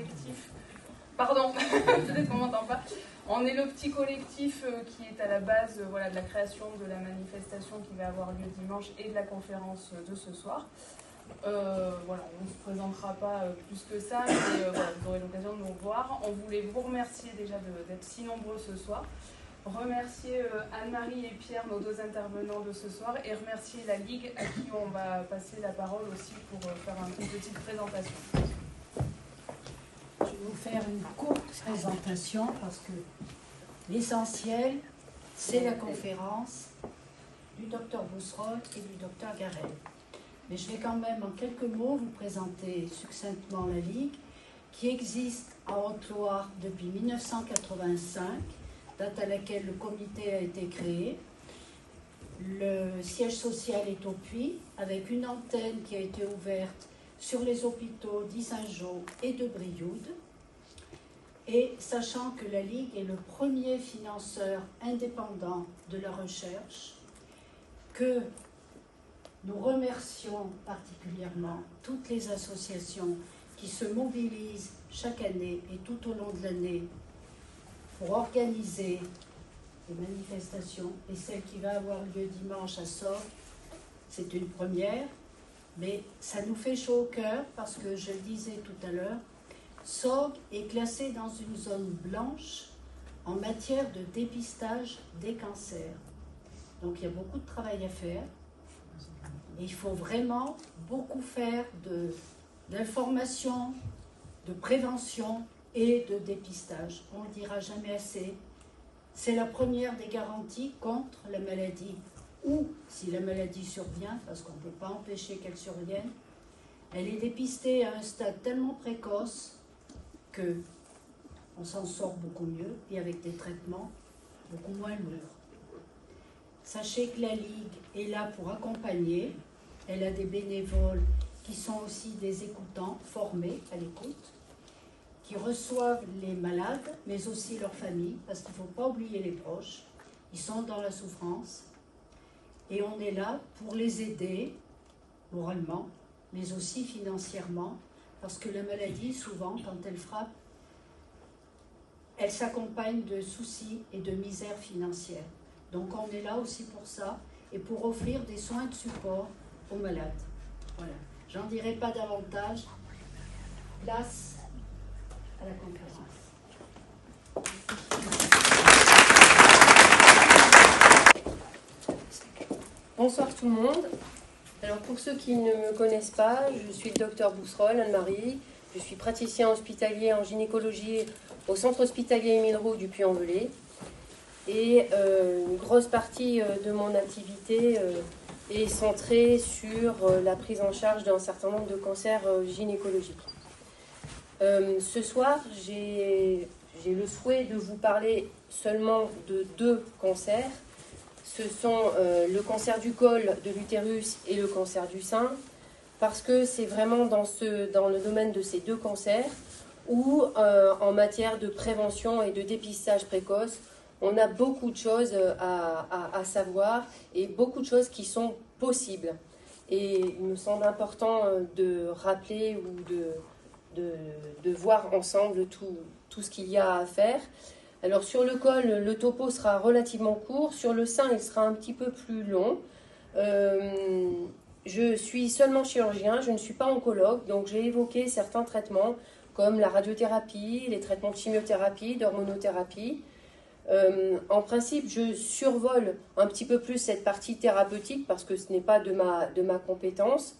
collectif. Pardon, peut-être qu'on m'entend pas. On est le petit collectif qui est à la base voilà, de la création de la manifestation qui va avoir lieu dimanche et de la conférence de ce soir. Voilà, on ne se présentera pas plus que ça, mais voilà, vous aurez l'occasion de nous voir. On voulait vous remercier déjà d'être si nombreux ce soir. Remercier Anne-Marie et Pierre, nos deux intervenants de ce soir, et remercier la Ligue à qui on va passer la parole aussi pour faire une petite présentation. Je vais vous faire une courte présentation parce que l'essentiel, c'est la conférence du Dr Bousserolles et du Dr Garel. Mais je vais quand même en quelques mots vous présenter succinctement la Ligue qui existe à Haute-Loire depuis 1985, date à laquelle le comité a été créé. Le siège social est au Puy, avec une antenne qui a été ouverte sur les hôpitaux d'Issingeaux et de Brioude. Et sachant que la Ligue est le premier financeur indépendant de la recherche, que nous remercions particulièrement toutes les associations qui se mobilisent chaque année et tout au long de l'année pour organiser les manifestations, et celle qui va avoir lieu dimanche à Sorgues, c'est une première, mais ça nous fait chaud au cœur parce que, je le disais tout à l'heure, Sorgues est classée dans une zone blanche en matière de dépistage des cancers. Donc il y a beaucoup de travail à faire. Et il faut vraiment beaucoup faire d'information, de prévention et de dépistage. On ne le dira jamais assez. C'est la première des garanties contre la maladie. Ou, si la maladie survient, parce qu'on ne peut pas empêcher qu'elle survienne, elle est dépistée à un stade tellement précoce qu'on s'en sort beaucoup mieux et avec des traitements beaucoup moins lourds. Sachez que la Ligue est là pour accompagner. Elle a des bénévoles qui sont aussi des écoutants formés à l'écoute, qui reçoivent les malades, mais aussi leurs familles, parce qu'il ne faut pas oublier les proches. Ils sont dans la souffrance. Et on est là pour les aider, moralement, mais aussi financièrement, parce que la maladie, souvent, quand elle frappe, elle s'accompagne de soucis et de misère financière. Donc on est là aussi pour ça, et pour offrir des soins de support aux malades. Voilà. J'en dirai pas davantage. Place à la conférence. Bonsoir tout le monde. Alors pour ceux qui ne me connaissent pas, je suis le docteur Bousserolles, Anne-Marie. Je suis praticien hospitalier en gynécologie au centre hospitalier Émile Roux du Puy-en-Velay. Et une grosse partie de mon activité est centrée sur la prise en charge d'un certain nombre de cancers gynécologiques. Ce soir, j'ai le souhait de vous parler seulement de 2 cancers. Ce sont le cancer du col de l'utérus et le cancer du sein, parce que c'est vraiment dans le domaine de ces 2 cancers où, en matière de prévention et de dépistage précoce, on a beaucoup de choses à savoir et beaucoup de choses qui sont possibles. Et il me semble important de rappeler ou de voir ensemble tout ce qu'il y a à faire. Alors sur le col, le topo sera relativement court. Sur le sein, il sera un petit peu plus long. Je suis seulement chirurgien, je ne suis pas oncologue, donc j'ai évoqué certains traitements comme la radiothérapie, les traitements de chimiothérapie, d'hormonothérapie. En principe, je survole un petit peu plus cette partie thérapeutique parce que ce n'est pas de ma compétence.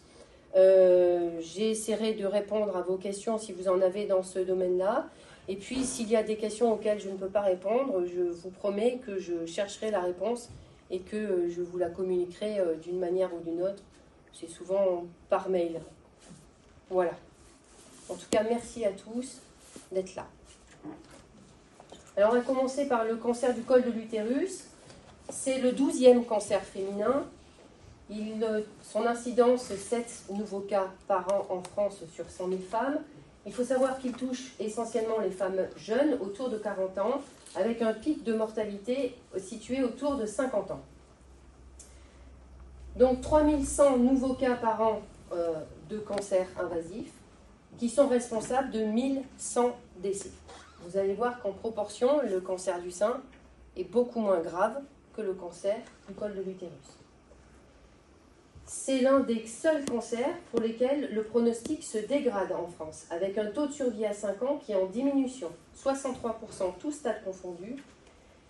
J'essaierai de répondre à vos questions si vous en avez dans ce domaine-là. Et puis, s'il y a des questions auxquelles je ne peux pas répondre, je vous promets que je chercherai la réponse et que je vous la communiquerai d'une manière ou d'une autre. C'est souvent par mail. Voilà. En tout cas, merci à tous d'être là. Alors, on va commencer par le cancer du col de l'utérus. C'est le 12e cancer féminin. Son incidence, 7 nouveaux cas par an en France sur 100 000 femmes. Il faut savoir qu'il touche essentiellement les femmes jeunes, autour de 40 ans, avec un pic de mortalité situé autour de 50 ans. Donc 3100 nouveaux cas par an de cancer invasif, qui sont responsables de 1100 décès. Vous allez voir qu'en proportion, le cancer du sein est beaucoup moins grave que le cancer du col de l'utérus. C'est l'un des seuls cancers pour lesquels le pronostic se dégrade en France, avec un taux de survie à 5 ans qui est en diminution, 63% tous stades confondus.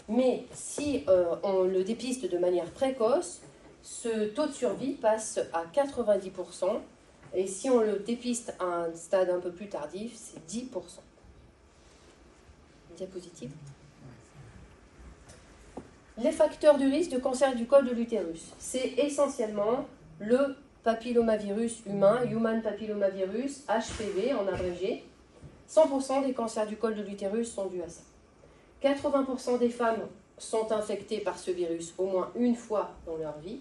Mais si on le dépiste de manière précoce, ce taux de survie passe à 90%, et si on le dépiste à un stade un peu plus tardif, c'est 10%. Diapositive. Les facteurs de risque de cancer du col de l'utérus, c'est essentiellement le papillomavirus humain, Human Papillomavirus, HPV en abrégé. 100% des cancers du col de l'utérus sont dus à ça. 80% des femmes sont infectées par ce virus au moins une fois dans leur vie.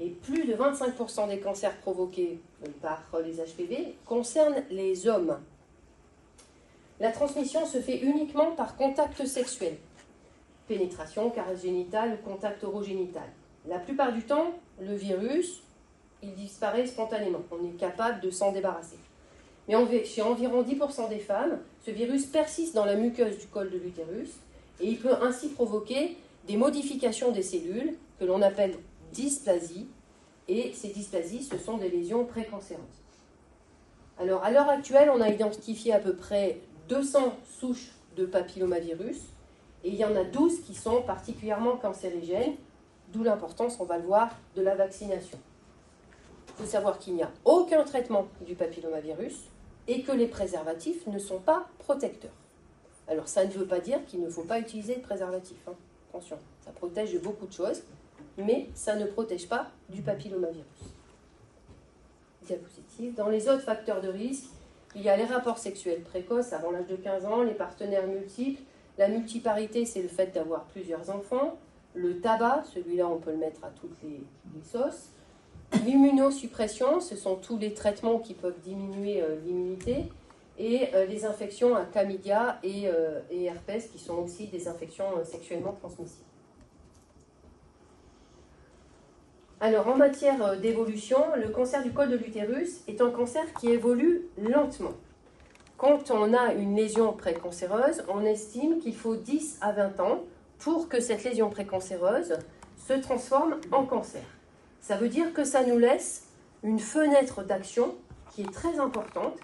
Et plus de 25% des cancers provoqués par les HPV concernent les hommes. La transmission se fait uniquement par contact sexuel. Pénétration, caresse génitale ou contact orogénital. La plupart du temps, le virus, il disparaît spontanément. On est capable de s'en débarrasser. Mais chez environ 10% des femmes, ce virus persiste dans la muqueuse du col de l'utérus et il peut ainsi provoquer des modifications des cellules que l'on appelle dysplasie. Et ces dysplasies, ce sont des lésions précancéreuses. Alors, à l'heure actuelle, on a identifié à peu près 200 souches de papillomavirus et il y en a 12 qui sont particulièrement cancérigènes, d'où l'importance, on va le voir, de la vaccination. Il faut savoir qu'il n'y a aucun traitement du papillomavirus et que les préservatifs ne sont pas protecteurs. Alors, ça ne veut pas dire qu'il ne faut pas utiliser de préservatif. Hein. Attention, ça protège de beaucoup de choses, mais ça ne protège pas du papillomavirus. Diapositive. Dans les autres facteurs de risque, il y a les rapports sexuels précoces avant l'âge de 15 ans, les partenaires multiples, la multiparité, c'est le fait d'avoir plusieurs enfants, le tabac, celui-là on peut le mettre à toutes les sauces, l'immunosuppression, ce sont tous les traitements qui peuvent diminuer l'immunité, et les infections à chlamydia et herpès, qui sont aussi des infections sexuellement transmissibles. Alors, en matière d'évolution, le cancer du col de l'utérus est un cancer qui évolue lentement. Quand on a une lésion précancéreuse, on estime qu'il faut 10 à 20 ans pour que cette lésion précancéreuse se transforme en cancer. Ça veut dire que ça nous laisse une fenêtre d'action qui est très importante,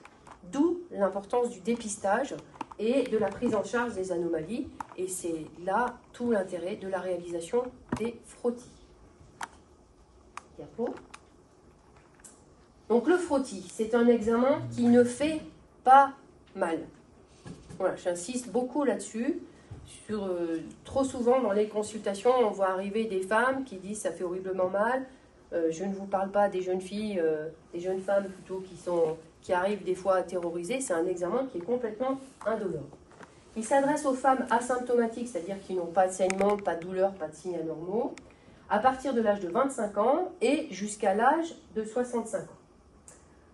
d'où l'importance du dépistage et de la prise en charge des anomalies. Et c'est là tout l'intérêt de la réalisation des frottis. Donc le frottis, c'est un examen qui ne fait pas mal. Voilà, j'insiste beaucoup là-dessus. Trop souvent dans les consultations, on voit arriver des femmes qui disent ça fait horriblement mal. Je ne vous parle pas des jeunes filles, des jeunes femmes plutôt qui arrivent des fois à terroriser. C'est un examen qui est complètement indolore. Il s'adresse aux femmes asymptomatiques, c'est-à-dire qui n'ont pas de saignement, pas de douleur, pas de signes anormaux, à partir de l'âge de 25 ans et jusqu'à l'âge de 65 ans.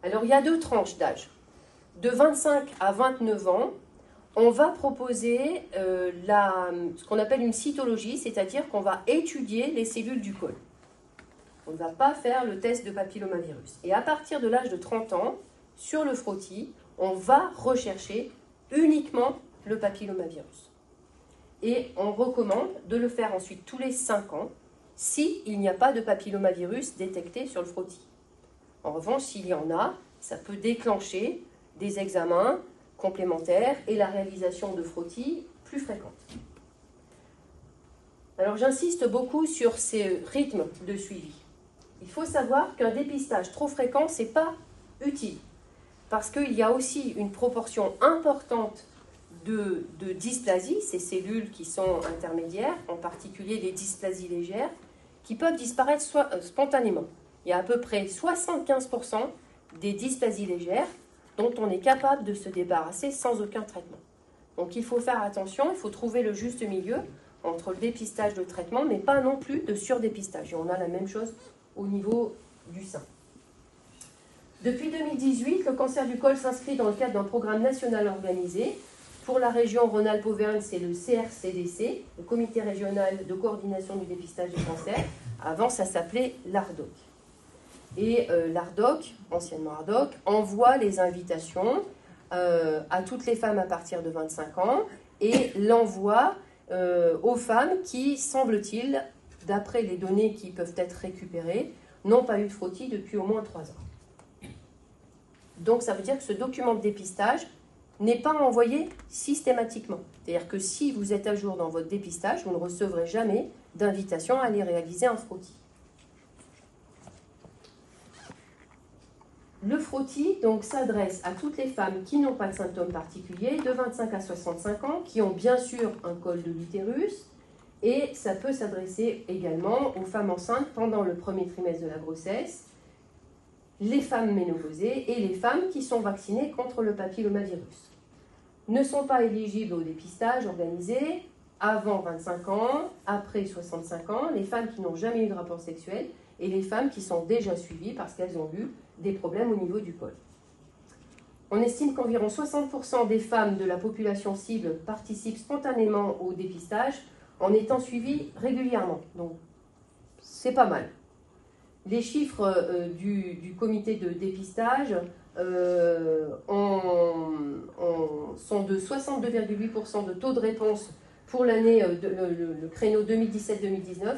Alors, il y a deux tranches d'âge. De 25 à 29 ans, on va proposer ce qu'on appelle une cytologie, c'est-à-dire qu'on va étudier les cellules du col. On ne va pas faire le test de papillomavirus. Et à partir de l'âge de 30 ans, sur le frottis, on va rechercher uniquement le papillomavirus. Et on recommande de le faire ensuite tous les 5 ans, s'il n'y a pas de papillomavirus détecté sur le frottis. En revanche, s'il y en a, ça peut déclencher des examens complémentaires et la réalisation de frottis plus fréquentes. Alors j'insiste beaucoup sur ces rythmes de suivi. Il faut savoir qu'un dépistage trop fréquent, ce n'est pas utile, parce qu'il y a aussi une proportion importante de dysplasie, ces cellules qui sont intermédiaires, en particulier les dysplasies légères, qui peuvent disparaître spontanément. Il y a à peu près 75% des dysplasies légères dont on est capable de se débarrasser sans aucun traitement. Donc il faut faire attention, il faut trouver le juste milieu entre le dépistage et le traitement, mais pas non plus de surdépistage. Et on a la même chose au niveau du sein. Depuis 2018, le cancer du col s'inscrit dans le cadre d'un programme national organisé. Pour la région Rhône-Alpes-Auvergne, c'est le CRCDC, le Comité régional de coordination du dépistage des cancers. Avant, ça s'appelait l'ARDOC. Et l'ARDOC, anciennement ARDOC, envoie les invitations à toutes les femmes à partir de 25 ans et l'envoie aux femmes qui, semble-t-il, d'après les données qui peuvent être récupérées, n'ont pas eu de frottis depuis au moins 3 ans. Donc ça veut dire que ce document de dépistage n'est pas envoyé systématiquement. C'est-à-dire que si vous êtes à jour dans votre dépistage, vous ne recevrez jamais d'invitation à aller réaliser un frottis. Le frottis donc s'adresse à toutes les femmes qui n'ont pas de symptômes particuliers, de 25 à 65 ans, qui ont bien sûr un col de l'utérus, et ça peut s'adresser également aux femmes enceintes pendant le premier trimestre de la grossesse, les femmes ménopausées et les femmes qui sont vaccinées contre le papillomavirus. Ne sont pas éligibles au dépistage organisé avant 25 ans, après 65 ans, les femmes qui n'ont jamais eu de rapport sexuel et les femmes qui sont déjà suivies parce qu'elles ont eu des problèmes au niveau du col. On estime qu'environ 60% des femmes de la population cible participent spontanément au dépistage en étant suivies régulièrement. Donc, c'est pas mal. Les chiffres du comité de dépistage sont de 62,8% de taux de réponse pour l'année, le créneau 2017-2019,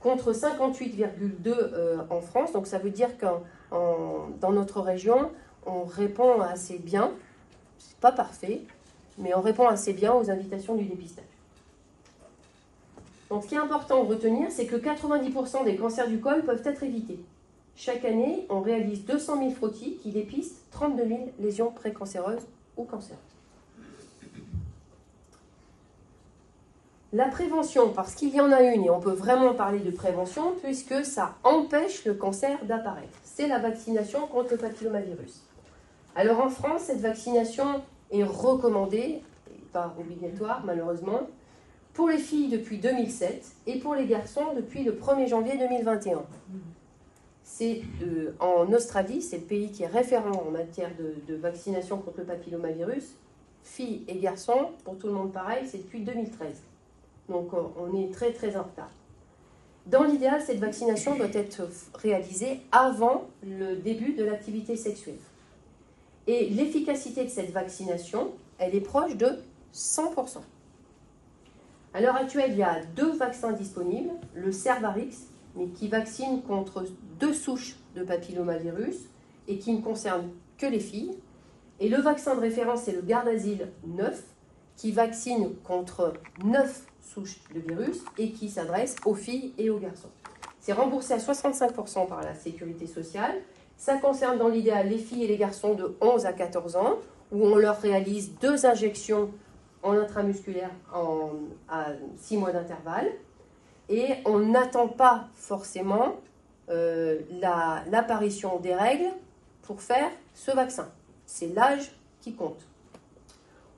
contre 58,2% en France. Donc ça veut dire que dans notre région, on répond assez bien. C'est pas parfait, mais on répond assez bien aux invitations du dépistage. Donc ce qui est important de retenir, c'est que 90% des cancers du col peuvent être évités. Chaque année, on réalise 200 000 frottis qui dépistent 32 000 lésions précancéreuses ou cancéreuses. La prévention, parce qu'il y en a une, et on peut vraiment parler de prévention, puisque ça empêche le cancer d'apparaître. C'est la vaccination contre le papillomavirus. Alors en France, cette vaccination est recommandée, pas obligatoire malheureusement, pour les filles depuis 2007 et pour les garçons depuis le 1er janvier 2021. C'est en Australie, c'est le pays qui est référent en matière de vaccination contre le papillomavirus. Filles et garçons, pour tout le monde pareil, c'est depuis 2013. Donc on est très très en retard. Dans l'idéal, cette vaccination doit être réalisée avant le début de l'activité sexuelle. Et l'efficacité de cette vaccination, elle est proche de 100%. À l'heure actuelle, il y a 2 vaccins disponibles, le Cervarix, mais qui vaccine contre 2 souches de papillomavirus et qui ne concerne que les filles. Et le vaccin de référence, c'est le Gardasil 9, qui vaccine contre 9 souches de virus et qui s'adresse aux filles et aux garçons. C'est remboursé à 65% par la sécurité sociale. Ça concerne dans l'idéal les filles et les garçons de 11 à 14 ans, où on leur réalise 2 injections en intramusculaire à 6 mois d'intervalle. Et on n'attend pas forcément l'apparition des règles pour faire ce vaccin. C'est l'âge qui compte.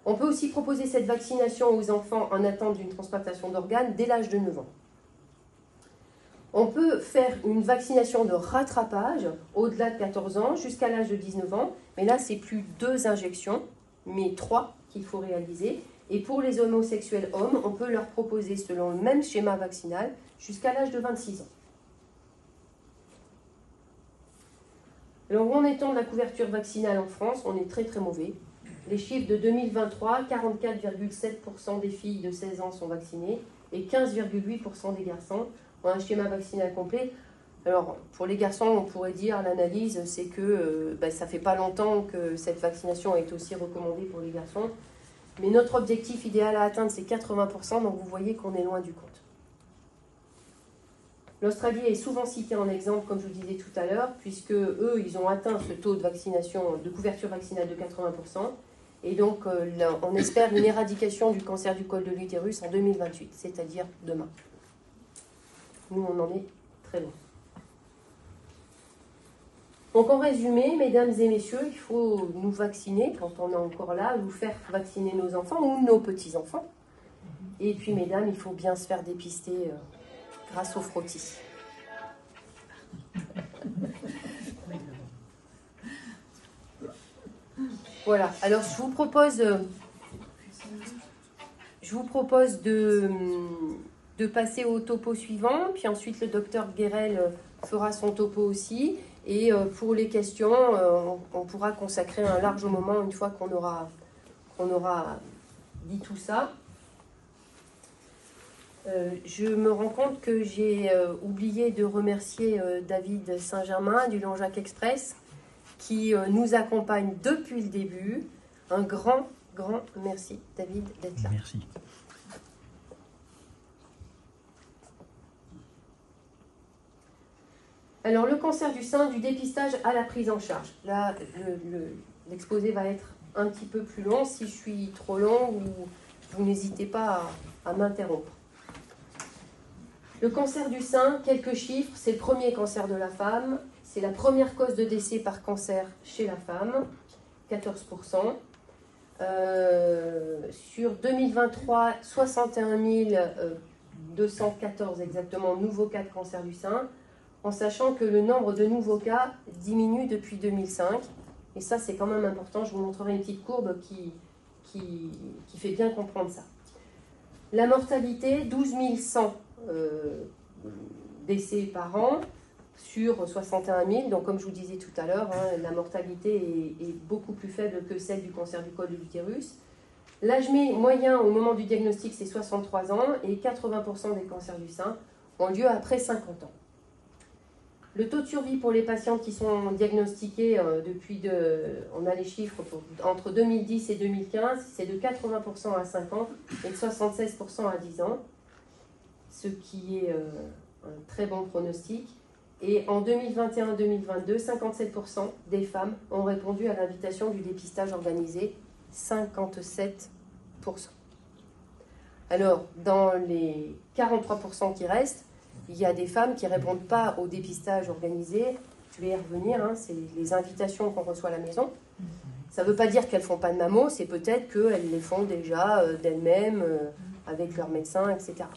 On peut aussi proposer cette vaccination aux enfants en attente d'une transplantation d'organes dès l'âge de 9 ans. On peut faire une vaccination de rattrapage au-delà de 14 ans jusqu'à l'âge de 19 ans, mais là c'est plus 2 injections, mais 3 qu'il faut réaliser. Et pour les homosexuels hommes, on peut leur proposer selon le même schéma vaccinal jusqu'à l'âge de 26 ans. Alors où en est-on de la couverture vaccinale en France? On est très très mauvais. Les chiffres de 2023, 44,7% des filles de 16 ans sont vaccinées et 15,8% des garçons ont un schéma vaccinal complet. Alors, pour les garçons, on pourrait dire, l'analyse, c'est que ça fait pas longtemps que cette vaccination est aussi recommandée pour les garçons. Mais notre objectif idéal à atteindre, c'est 80%, donc vous voyez qu'on est loin du compte. L'Australie est souvent citée en exemple, comme je vous disais tout à l'heure, puisque eux, ils ont atteint ce taux de vaccination, de couverture vaccinale de 80%. Et donc, on espère une éradication du cancer du col de l'utérus en 2028, c'est-à-dire demain. Nous, on en est très loin. Donc, en résumé, mesdames et messieurs, il faut nous vacciner quand on est encore là, nous faire vacciner nos enfants ou nos petits-enfants. Et puis, mesdames, il faut bien se faire dépister grâce au frottis. Voilà, alors je vous propose de passer au topo suivant, puis ensuite le docteur Guérel fera son topo aussi, Et pour les questions, on pourra consacrer un large moment une fois qu'on aura dit tout ça. Je me rends compte que j'ai oublié de remercier David Saint-Germain du Langeac Express qui nous accompagne depuis le début. Un grand merci, David, d'être là. Merci. Alors, le cancer du sein, du dépistage à la prise en charge. Là, l'exposé va être un petit peu plus long. Si je suis trop long, vous n'hésitez pas à m'interrompre. Le cancer du sein, quelques chiffres. C'est le premier cancer de la femme. C'est la première cause de décès par cancer chez la femme, 14%. Sur 2023, 61 214 exactement nouveaux cas de cancer du sein, en sachant que le nombre de nouveaux cas diminue depuis 2005. Et ça, c'est quand même important. Je vous montrerai une petite courbe qui fait bien comprendre ça. La mortalité, 12 100 décès par an sur 61 000. Donc, comme je vous disais tout à l'heure, la mortalité est beaucoup plus faible que celle du cancer du col de l'utérus. L'âge moyen au moment du diagnostic, c'est 63 ans et 80% des cancers du sein ont lieu après 50 ans. Le taux de survie pour les patientes qui sont diagnostiquées on a les chiffres entre 2010 et 2015, c'est de 80% à 5 ans et de 76% à 10 ans, ce qui est un très bon pronostic. Et en 2021-2022, 57% des femmes ont répondu à l'invitation du dépistage organisé, 57%. Alors, dans les 43% qui restent, il y a des femmes qui ne répondent pas au dépistage organisé. Je vais y revenir, c'est les invitations qu'on reçoit à la maison. Ça ne veut pas dire qu'elles ne font pas de mammo, c'est peut-être qu'elles les font déjà d'elles-mêmes, avec leur médecin, etc.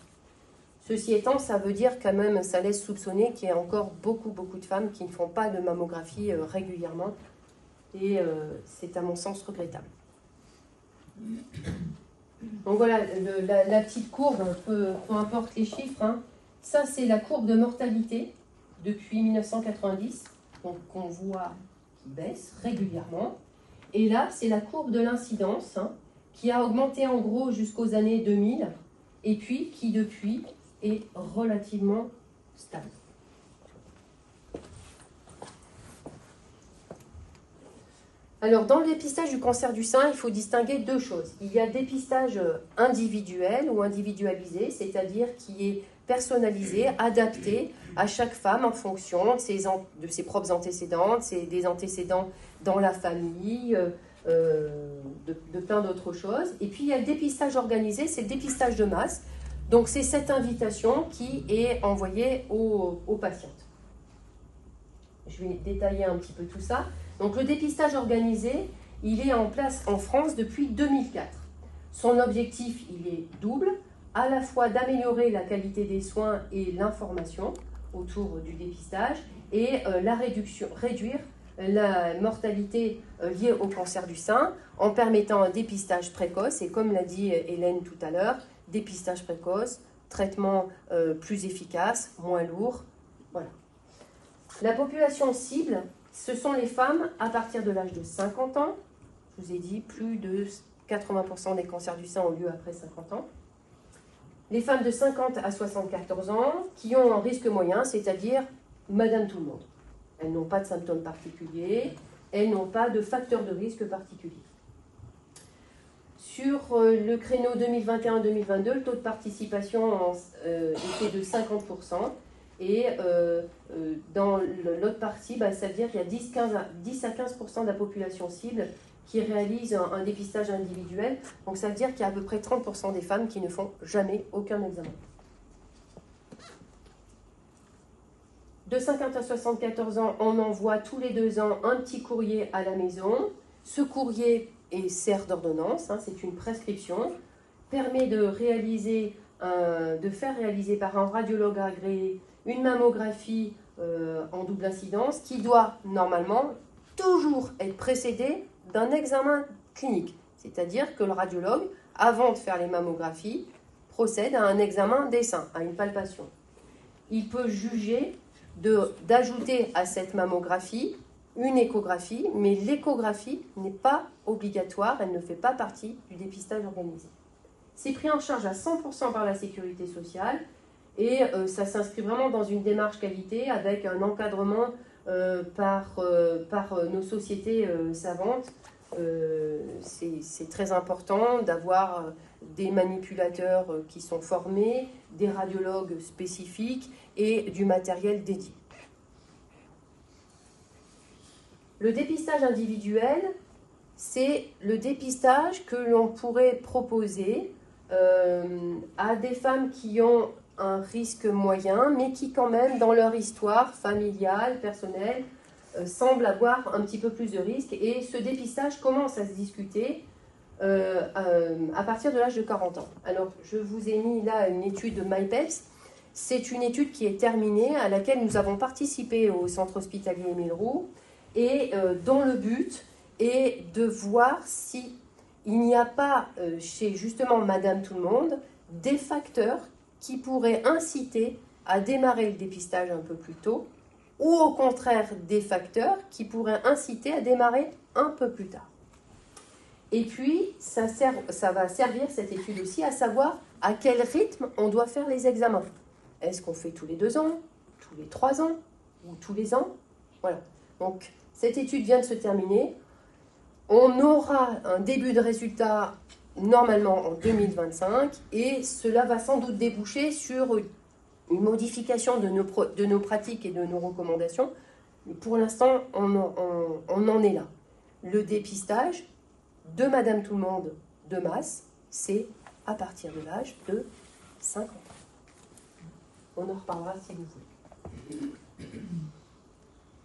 Ceci étant, ça veut dire quand même, ça laisse soupçonner qu'il y a encore beaucoup de femmes qui ne font pas de mammographie régulièrement. Et c'est à mon sens regrettable. Donc voilà, la petite courbe, peu importe les chiffres, ça c'est la courbe de mortalité depuis 1990, donc qu'on voit qui baisse régulièrement. Et là, c'est la courbe de l'incidence qui a augmenté en gros jusqu'aux années 2000 et puis qui depuis est relativement stable. Alors, dans le dépistage du cancer du sein, il faut distinguer deux choses. Il y a dépistage individuel ou individualisé, c'est-à-dire qui est personnalisé, adapté à chaque femme en fonction de ses propres antécédents, des antécédents dans la famille, de plein d'autres choses. Et puis, il y a le dépistage organisé, c'est le dépistage de masse. Donc, c'est cette invitation qui est envoyée aux patientes. Je vais détailler un petit peu tout ça. Donc, le dépistage organisé, il est en place en France depuis 2004. Son objectif, il est double, à la fois d'améliorer la qualité des soins et l'information autour du dépistage et réduire la mortalité liée au cancer du sein en permettant un dépistage précoce. Et comme l'a dit Hélène tout à l'heure, dépistage précoce, traitement plus efficace, moins lourd. Voilà. La population cible, ce sont les femmes à partir de l'âge de 50 ans. Je vous ai dit, plus de 80% des cancers du sein ont lieu après 50 ans. Les femmes de 50 à 74 ans qui ont un risque moyen, c'est-à-dire madame tout le monde. Elles n'ont pas de symptômes particuliers, elles n'ont pas de facteurs de risque particuliers. Sur le créneau 2021-2022, le taux de participation était de 50%. Et dans l'autre partie, ça veut dire qu'il y a 10 à 15% de la population cible qui réalise un dépistage individuel. Donc ça veut dire qu'il y a à peu près 30% des femmes qui ne font jamais aucun examen. De 50 à 74 ans, on envoie tous les 2 ans un petit courrier à la maison. Ce courrier sert d'ordonnance, c'est une prescription, permet de faire réaliser par un radiologue agréé une mammographie en double incidence qui doit normalement toujours être précédée d'un examen clinique. C'est-à-dire que le radiologue, avant de faire les mammographies, procède à un examen des seins, à une palpation. Il peut juger d'ajouter à cette mammographie une échographie, mais l'échographie n'est pas obligatoire, elle ne fait pas partie du dépistage organisé. C'est pris en charge à 100% par la sécurité sociale et ça s'inscrit vraiment dans une démarche qualité avec un encadrement par nos sociétés savantes. C'est très important d'avoir des manipulateurs qui sont formés, des radiologues spécifiques et du matériel dédié. Le dépistage individuel, c'est le dépistage que l'on pourrait proposer à des femmes qui ont un risque moyen, mais qui quand même, dans leur histoire familiale, personnelle, semblent avoir un petit peu plus de risques. Et ce dépistage commence à se discuter à partir de l'âge de 40 ans. Alors, je vous ai mis là une étude de MyPEPS. C'est une étude qui est terminée, à laquelle nous avons participé au centre hospitalier Émile Roux, et dont le but est de voir si il n'y a pas chez justement Madame Tout-le-Monde des facteurs qui pourraient inciter à démarrer le dépistage un peu plus tôt, ou au contraire des facteurs qui pourraient inciter à démarrer un peu plus tard. Et puis, ça va servir cette étude aussi à savoir à quel rythme on doit faire les examens. Est-ce qu'on fait tous les 2 ans, tous les 3 ans, ou tous les ans? Voilà. Donc, cette étude vient de se terminer. On aura un début de résultat normalement en 2025 et cela va sans doute déboucher sur une modification de nos pratiques et de nos recommandations. Mais pour l'instant, on en est là. Le dépistage de Madame Tout-le-Monde de masse, c'est à partir de l'âge de 50 ans. On en reparlera si vous voulez.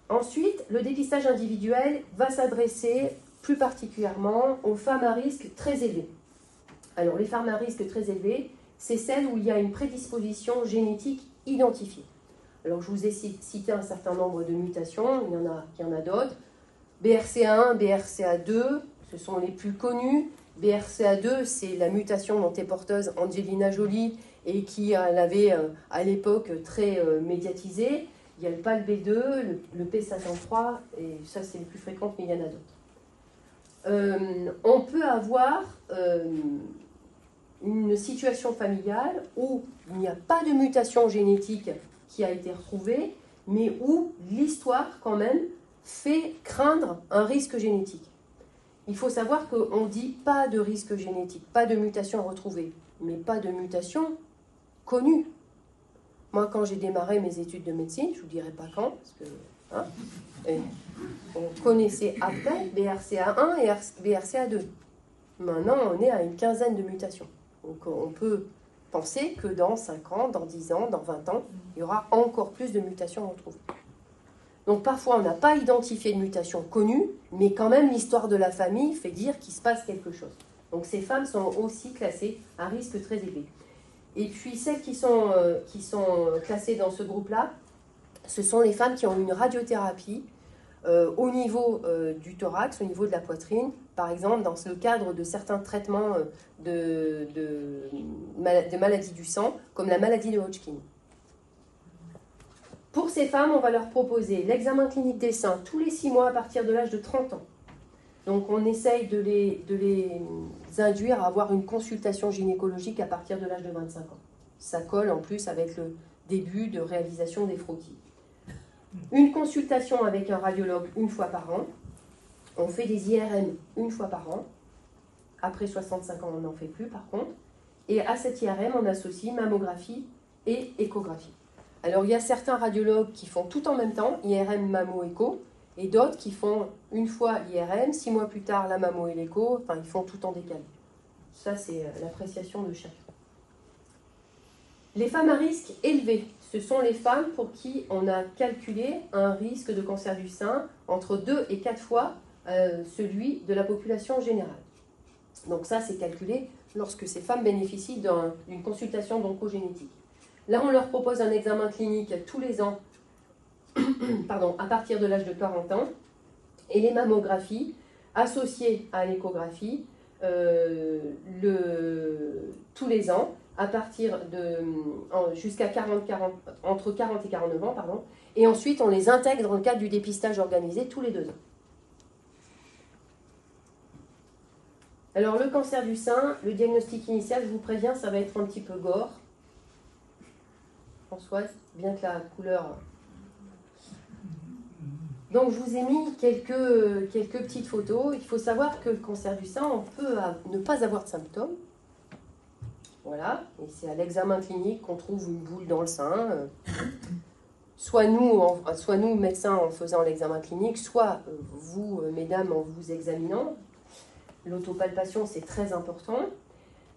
Ensuite, le dépistage individuel va s'adresser plus particulièrement aux femmes à risque très élevé. Alors, les femmes à risque très élevé, c'est celles où il y a une prédisposition génétique identifiée. Alors, je vous ai cité un certain nombre de mutations, il y en a d'autres. BRCA1, BRCA2, ce sont les plus connus. BRCA2, c'est la mutation dont est porteuse Angelina Jolie et qui l'avait à l'époque très médiatisée. Il y a le PALB2, le P53, et ça c'est les plus fréquentes, mais il y en a d'autres. On peut avoir une situation familiale où il n'y a pas de mutation génétique qui a été retrouvée, mais où l'histoire quand même fait craindre un risque génétique. Il faut savoir qu'on ne dit pas de risque génétique, pas de mutation retrouvée, mais pas de mutation connue. Moi, quand j'ai démarré mes études de médecine, je ne vous dirai pas quand, parce que on connaissait à peine BRCA1 et BRCA2. Maintenant, on est à une quinzaine de mutations. Donc, on peut penser que dans 5 ans, dans 10 ans, dans 20 ans, il y aura encore plus de mutations retrouvées. Donc, parfois, on n'a pas identifié de mutation connue, mais quand même, l'histoire de la famille fait dire qu'il se passe quelque chose. Donc, ces femmes sont aussi classées à risque très élevé. Et puis, celles qui sont classées dans ce groupe-là, ce sont les femmes qui ont une radiothérapie au niveau du thorax, au niveau de la poitrine, par exemple dans le cadre de certains traitements de maladies du sang, comme la maladie de Hodgkin. Pour ces femmes, on va leur proposer l'examen clinique des seins tous les 6 mois à partir de l'âge de 30 ans. Donc on essaye de les induire à avoir une consultation gynécologique à partir de l'âge de 25 ans. Ça colle en plus avec le début de réalisation des frottis. Une consultation avec un radiologue 1 fois par an. On fait des IRM 1 fois par an. Après 65 ans, on n'en fait plus par contre. Et à cette IRM, on associe mammographie et échographie. Alors il y a certains radiologues qui font tout en même temps, IRM, mammo, écho, et d'autres qui font 1 fois IRM, 6 mois plus tard la mammo et l'écho, enfin ils font tout en décalé. Ça c'est l'appréciation de chacun. Les femmes à risque élevé, ce sont les femmes pour qui on a calculé un risque de cancer du sein entre 2 et 4 fois celui de la population générale. Donc ça c'est calculé lorsque ces femmes bénéficient d'une consultation d'oncogénétique. Là on leur propose un examen clinique tous les ans à partir de l'âge de 40 ans et les mammographies associées à l'échographie tous les ans à partir de jusqu'à entre 40 et 49 ans, pardon, et ensuite on les intègre dans le cadre du dépistage organisé tous les 2 ans. Alors le cancer du sein, le diagnostic initial, je vous préviens, ça va être un petit peu gore. Françoise, bien que la couleur... Donc je vous ai mis quelques petites photos. Il faut savoir que le cancer du sein, on peut ne pas avoir de symptômes. Voilà, et c'est à l'examen clinique qu'on trouve une boule dans le sein. Soit nous, médecins, en faisant l'examen clinique, soit vous, mesdames, en vous examinant. L'autopalpation, c'est très important.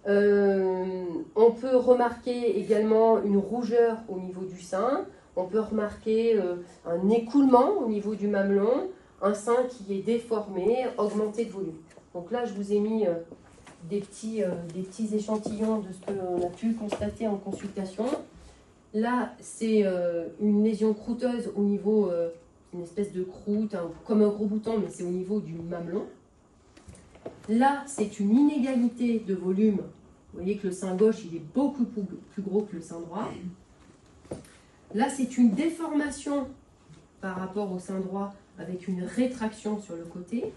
On peut remarquer également une rougeur au niveau du sein. On peut remarquer un écoulement au niveau du mamelon, un sein qui est déformé, augmenté de volume. Donc là, je vous ai mis des petits échantillons de ce qu'on a pu constater en consultation. Là, c'est une lésion croûteuse au niveau, une espèce de croûte, comme un gros bouton, mais c'est au niveau du mamelon. Là, c'est une inégalité de volume. Vous voyez que le sein gauche, il est beaucoup plus gros que le sein droit. Là, c'est une déformation par rapport au sein droit avec une rétraction sur le côté.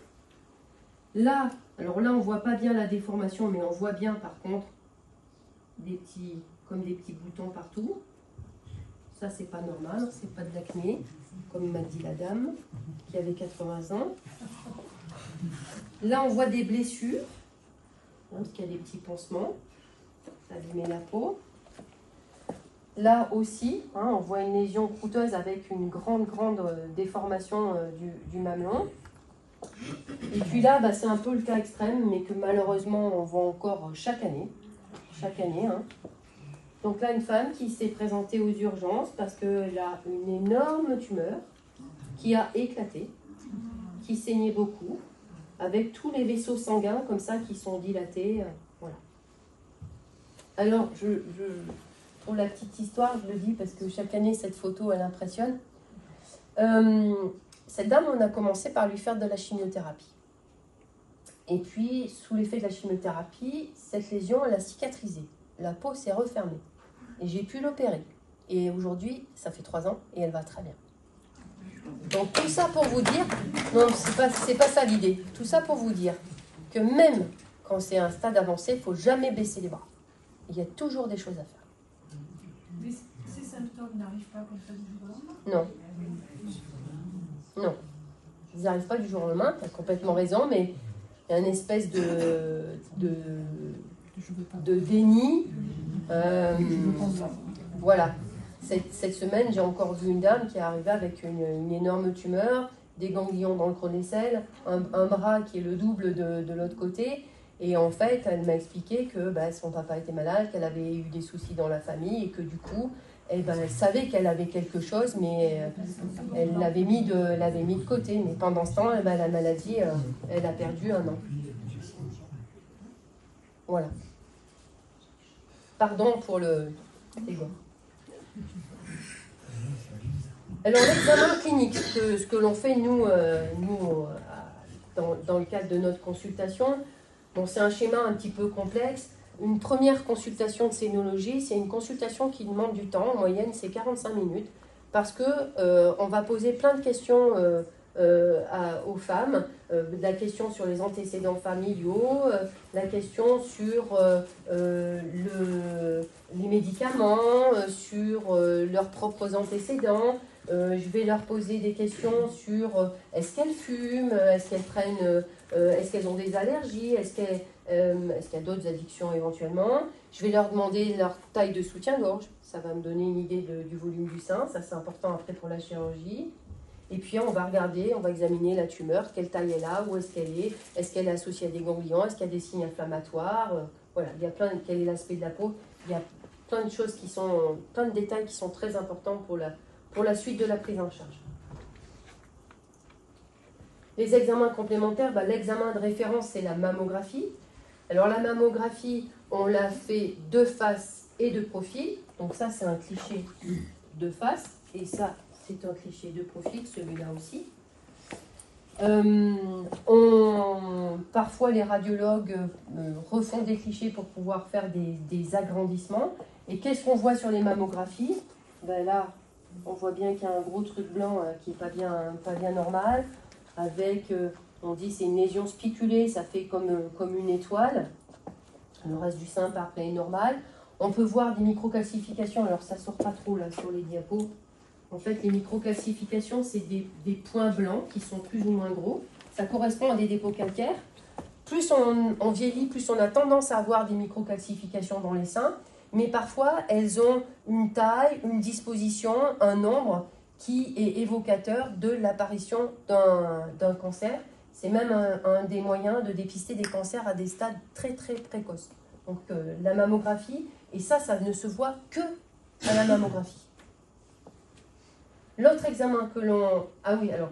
Là, alors là, on ne voit pas bien la déformation, mais on voit bien par contre comme des petits boutons partout. Ça, c'est pas normal, c'est pas de l'acné, comme m'a dit la dame qui avait 80 ans. Là, on voit des blessures, parce qu'il y a des petits pansements, ça abîme la peau. Là aussi, on voit une lésion croûteuse avec une grande déformation du mamelon. Et puis là, c'est un peu le cas extrême, mais que malheureusement, on voit encore chaque année. Donc là, une femme qui s'est présentée aux urgences parce qu'elle a une énorme tumeur qui a éclaté, qui saignait beaucoup, avec tous les vaisseaux sanguins comme ça qui sont dilatés. Voilà. Alors, pour la petite histoire, je le dis parce que chaque année, cette photo, elle impressionne. Cette dame, on a commencé par lui faire de la chimiothérapie. Et puis, sous l'effet de la chimiothérapie, cette lésion, elle a cicatrisé. La peau s'est refermée. Et j'ai pu l'opérer. Et aujourd'hui, ça fait 3 ans et elle va très bien. Donc tout ça pour vous dire, non, c'est pas ça l'idée. Tout ça pour vous dire que même quand c'est un stade avancé, il ne faut jamais baisser les bras. Il y a toujours des choses à faire. Ces symptômes n'arrivent pas comme ça du jour au lendemain ? Non. Ils n'arrivent pas du jour au lendemain, tu as complètement raison, mais il y a une espèce de déni. Voilà. Cette semaine, j'ai encore vu une dame qui est arrivée avec une énorme tumeur, des ganglions dans le creux de l'aisselle, un bras qui est le double de l'autre côté. Et en fait, elle m'a expliqué que son papa était malade, qu'elle avait eu des soucis dans la famille et que du coup, elle savait qu'elle avait quelque chose, mais elle l'avait mis de côté. Mais pendant ce temps, la maladie, elle a perdu 1 an. Voilà. Pardon pour le... C'est bon. Alors l'examen clinique, ce que l'on fait nous dans le cadre de notre consultation, bon, c'est un schéma un petit peu complexe. Une première consultation de sénologie, c'est une consultation qui demande du temps, en moyenne c'est 45 minutes, parce que on va poser plein de questions aux femmes, la question sur les antécédents familiaux, la question sur les médicaments, sur leurs propres antécédents. Je vais leur poser des questions sur est-ce qu'elles fument, est-ce qu'elles prennent, est-ce qu'elles ont des allergies, est-ce qu'il y a d'autres addictions éventuellement. Je vais leur demander leur taille de soutien-gorge, ça va me donner une idée du volume du sein, ça c'est important après pour la chirurgie. Et puis on va regarder, on va examiner la tumeur, quelle taille elle a, où est-ce qu'elle est associée à des ganglions, est-ce qu'il y a des signes inflammatoires, voilà, il y a quel est l'aspect de la peau, il y a plein de choses plein de détails qui sont très importants pour la suite de la prise en charge. Les examens complémentaires, l'examen de référence, c'est la mammographie. Alors la mammographie, on l'a fait de face et de profil. Donc ça, c'est un cliché de face. Et ça, c'est un cliché de profil, celui-là aussi. Parfois, les radiologues refont des clichés pour pouvoir faire des agrandissements. Et qu'est-ce qu'on voit sur les mammographies? Ben là, on voit bien qu'il y a un gros truc blanc qui n'est pas bien normal. Avec, on dit c'est une lésion spiculée, ça fait comme une étoile. Le reste du sein paraît normal. On peut voir des microcalcifications, alors ça ne sort pas trop là sur les diapos. En fait, les microcalcifications, c'est des points blancs qui sont plus ou moins gros. Ça correspond à des dépôts calcaires. Plus on vieillit, plus on a tendance à avoir des microcalcifications dans les seins. Mais parfois, elles ont une taille, une disposition, un nombre qui est évocateur de l'apparition d'un cancer. C'est même un des moyens de dépister des cancers à des stades très très précoces. Donc la mammographie, et ça ne se voit que à la mammographie. L'autre examen que l'on... Ah oui, alors,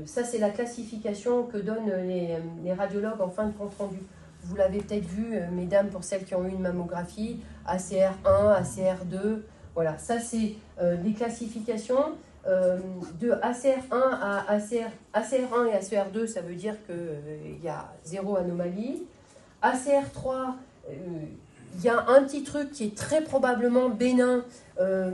ça c'est la classification que donnent les radiologues en fin de compte rendu. Vous l'avez peut-être vu, mesdames, pour celles qui ont eu une mammographie, ACR1, ACR2, voilà. Ça c'est les classifications de ACR1 à ACR1 et ACR2, ça veut dire qu'il y a 0 anomalie. ACR3, il y a un petit truc qui est très probablement bénin,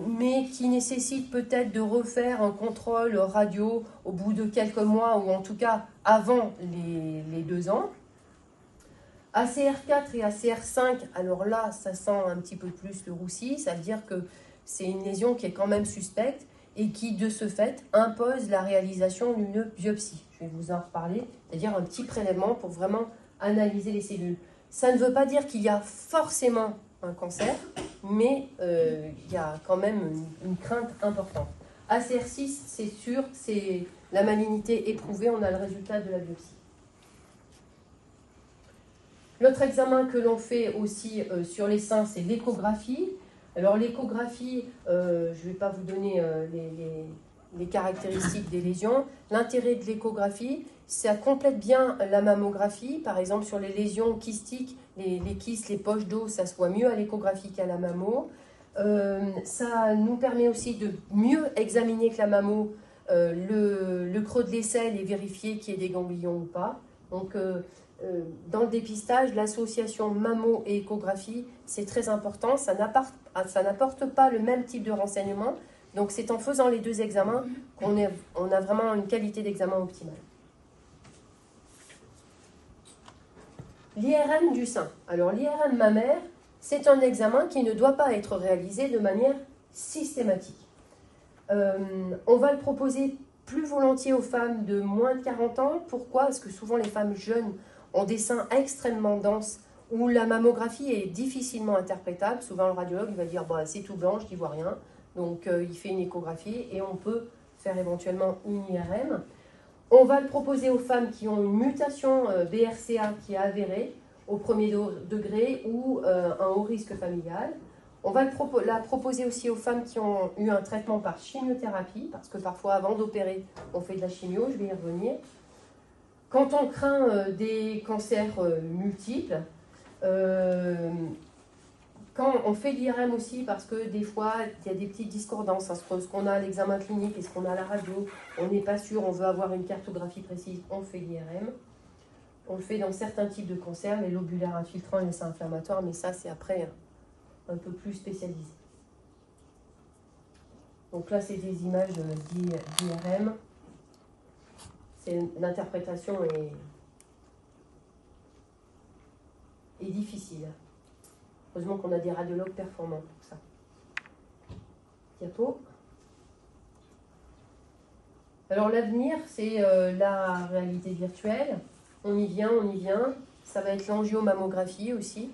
mais qui nécessite peut-être de refaire un contrôle radio au bout de quelques mois, ou en tout cas avant les 2 ans. ACR4 et ACR5, alors là, ça sent un petit peu plus le roussi, ça veut dire que c'est une lésion qui est quand même suspecte et qui, de ce fait, impose la réalisation d'une biopsie. Je vais vous en reparler, c'est-à-dire un petit prélèvement pour vraiment analyser les cellules. Ça ne veut pas dire qu'il y a forcément un cancer, mais il y a quand même une crainte importante. ACR6, c'est sûr, c'est la malignité éprouvée, on a le résultat de la biopsie. L'autre examen que l'on fait aussi sur les seins, c'est l'échographie. Alors l'échographie, je ne vais pas vous donner les caractéristiques des lésions. L'intérêt de l'échographie, ça complète bien la mammographie. Par exemple, sur les lésions kystiques, les kystes, les poches d'eau, ça se voit mieux à l'échographie qu'à la mammo. Ça nous permet aussi de mieux examiner que la mammo le creux de l'aisselle et vérifier qu'il y ait des ganglions ou pas. Donc, dans le dépistage, l'association mammo et échographie, c'est très important. Ça n'apporte pas le même type de renseignement. Donc, c'est en faisant les 2 examens qu'on a vraiment une qualité d'examen optimale. L'IRM du sein. Alors, l'IRM mammaire, c'est un examen qui ne doit pas être réalisé de manière systématique. On va le proposer plus volontiers aux femmes de moins de 40 ans. Pourquoi? Parce que souvent, les femmes jeunes ont des seins extrêmement denses où la mammographie est difficilement interprétable. Souvent, le radiologue va dire bah, « c'est tout blanc, je n'y vois rien ». Donc, il fait une échographie et on peut faire éventuellement une IRM. On va le proposer aux femmes qui ont une mutation BRCA qui est avérée au premier degré ou un haut risque familial. On va la proposer aussi aux femmes qui ont eu un traitement par chimiothérapie, parce que parfois, avant d'opérer, on fait de la chimio, je vais y revenir. Quand on craint des cancers multiples, quand on fait l'IRM aussi, parce que des fois, il y a des petites discordances entre ce qu'on a à l'examen clinique et ce qu'on a à la radio, on n'est pas sûr, on veut avoir une cartographie précise, on fait l'IRM. On le fait dans certains types de cancers, les lobulaires infiltrants et les seins inflammatoires, mais ça, c'est après un peu plus spécialisé. Donc là, c'est des images d'IRM. L'interprétation est difficile. Heureusement qu'on a des radiologues performants pour ça. Diapo. Alors l'avenir, c'est la réalité virtuelle. On y vient. Ça va être l'angiomammographie aussi.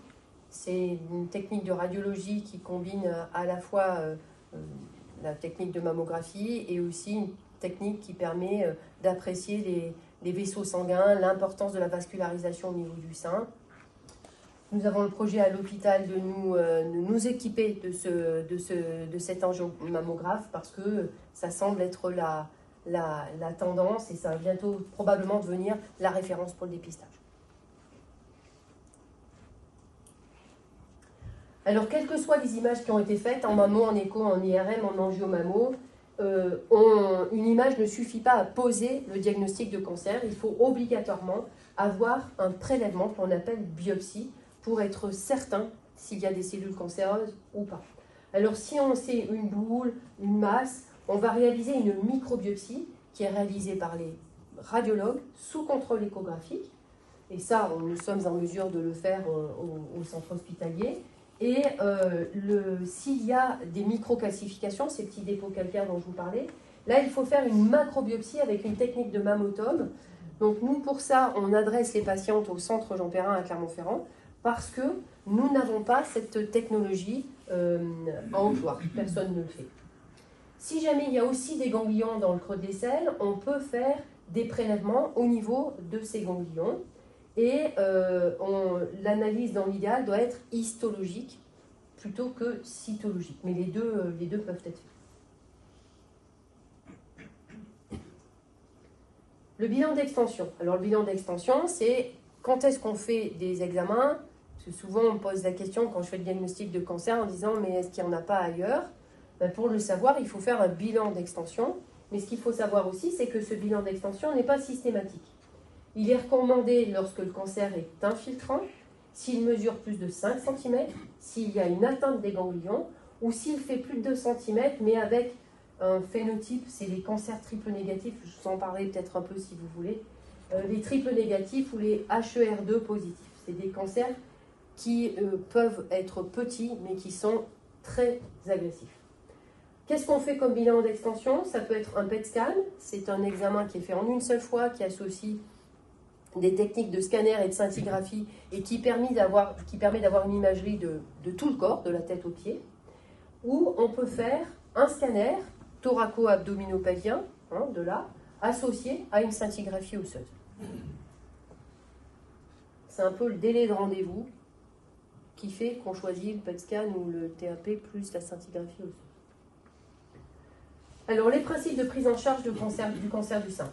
C'est une technique de radiologie qui combine à la fois la technique de mammographie et aussi une technique qui permet d'apprécier les vaisseaux sanguins, l'importance de la vascularisation au niveau du sein. Nous avons le projet à l'hôpital de nous équiper de cet angiomammographe parce que ça semble être la tendance et ça va bientôt probablement devenir la référence pour le dépistage. Alors, quelles que soient les images qui ont été faites, en mammo, en écho, en IRM, en angiomammo, une image ne suffit pas à poser le diagnostic de cancer. Il faut obligatoirement avoir un prélèvement qu'on appelle biopsie pour être certain s'il y a des cellules cancéreuses ou pas. Alors si on sait une boule, une masse, on va réaliser une microbiopsie qui est réalisée par les radiologues sous contrôle échographique. Et ça, nous sommes en mesure de le faire au centre hospitalier. Et s'il y a des microcalcifications, ces petits dépôts calcaires dont je vous parlais, là, il faut faire une macrobiopsie avec une technique de mammotome. Donc nous, pour ça, on adresse les patientes au centre Jean Perrin à Clermont-Ferrand parce que nous n'avons pas cette technologie en Haute-Loire. Personne ne le fait. Si jamais il y a aussi des ganglions dans le creux des selles, on peut faire des prélèvements au niveau de ces ganglions. Et l'analyse dans l'idéal doit être histologique plutôt que cytologique. Mais les deux peuvent être faits. Le bilan d'extension. Alors le bilan d'extension, c'est quand est-ce qu'on fait des examens? Parce que souvent on me pose la question quand je fais le diagnostic de cancer en disant mais est-ce qu'il n'y en a pas ailleurs? Ben, pour le savoir, il faut faire un bilan d'extension. Mais ce qu'il faut savoir aussi, c'est que ce bilan d'extension n'est pas systématique. Il est recommandé lorsque le cancer est infiltrant, s'il mesure plus de 5 cm, s'il y a une atteinte des ganglions, ou s'il fait plus de 2 cm, mais avec un phénotype, c'est les cancers triple négatifs, je vous en parlerai peut-être un peu si vous voulez, les triples négatifs ou les HER2 positifs. C'est des cancers qui peuvent être petits, mais qui sont très agressifs. Qu'est-ce qu'on fait comme bilan d'extension? Ça peut être un PET scan, c'est un examen qui est fait en une seule fois, qui associe des techniques de scanner et de scintigraphie et qui permet d'avoir une imagerie de tout le corps, de la tête aux pieds, ou on peut faire un scanner thoraco-abdominopelvien, de là, associé à une scintigraphie osseuse. C'est un peu le délai de rendez-vous qui fait qu'on choisit le PET scan ou le TAP plus la scintigraphie osseuse. Alors, les principes de prise en charge du cancer du sein.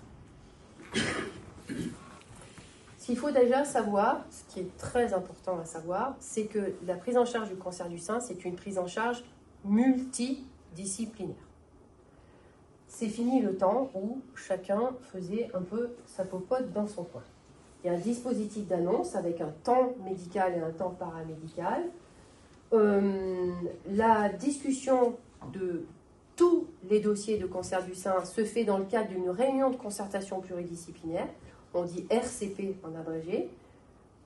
Ce qu'il faut déjà savoir, ce qui est très important à savoir, c'est que la prise en charge du cancer du sein, c'est une prise en charge multidisciplinaire. C'est fini le temps où chacun faisait un peu sa popote dans son coin. Il y a un dispositif d'annonce avec un temps médical et un temps paramédical. La discussion de tous les dossiers de cancer du sein se fait dans le cadre d'une réunion de concertation pluridisciplinaire. On dit RCP en abrégé.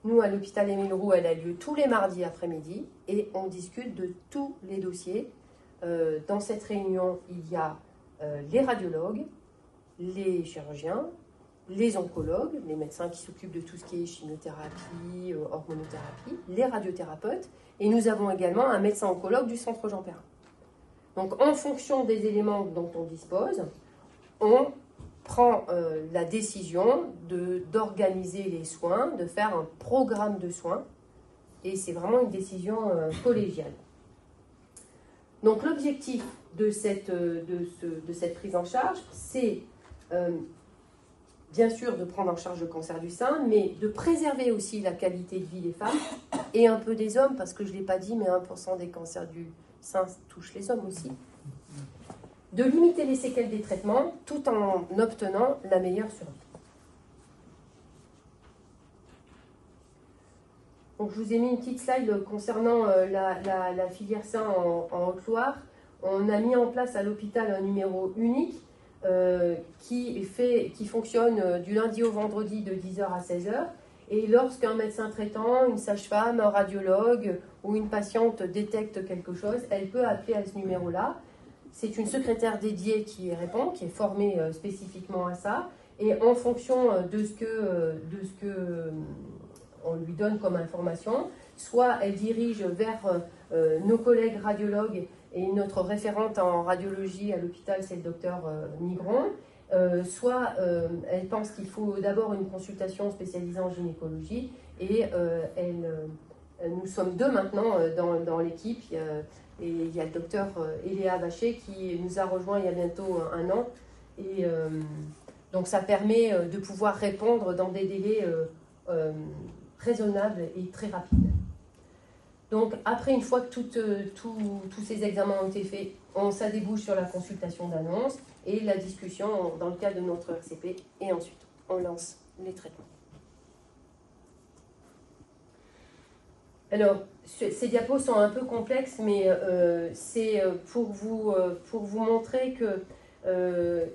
Nous, à l'hôpital Émile Roux, elle a lieu tous les mardis après-midi et on discute de tous les dossiers. Dans cette réunion, il y a les radiologues, les chirurgiens, les oncologues, les médecins qui s'occupent de tout ce qui est chimiothérapie, hormonothérapie, les radiothérapeutes, et nous avons également un médecin oncologue du centre Jean Perrin. Donc, en fonction des éléments dont on dispose, on prend la décision d'organiser les soins, de faire un programme de soins, et c'est vraiment une décision collégiale. Donc, l'objectif de cette prise en charge, c'est bien sûr de prendre en charge le cancer du sein, mais de préserver aussi la qualité de vie des femmes et un peu des hommes, parce que je ne l'ai pas dit, mais 1% des cancers du sein touchent les hommes aussi. De limiter les séquelles des traitements tout en obtenant la meilleure survie. Donc, je vous ai mis une petite slide concernant la filière sein en Haute-Loire. On a mis en place à l'hôpital un numéro unique qui fonctionne du lundi au vendredi de 10h à 16h. Et lorsqu'un médecin traitant, une sage-femme, un radiologue ou une patiente détecte quelque chose, elle peut appeler à ce numéro-là. C'est une secrétaire dédiée qui y répond, qui est formée spécifiquement à ça. Et en fonction de ce que on lui donne comme information, soit elle dirige vers nos collègues radiologues et notre référente en radiologie à l'hôpital, c'est le docteur Migron, soit elle pense qu'il faut d'abord une consultation spécialisée en gynécologie et nous sommes deux maintenant dans l'équipe. Il y a le docteur Eléa Vacher qui nous a rejoint il y a bientôt un an. Et donc ça permet de pouvoir répondre dans des délais raisonnables et très rapides. Donc après, une fois que tous ces examens ont été faits, ça débouche sur la consultation d'annonce et la discussion dans le cadre de notre RCP. Et ensuite, on lance les traitements. Alors, ces diapos sont un peu complexes, mais c'est pour vous montrer que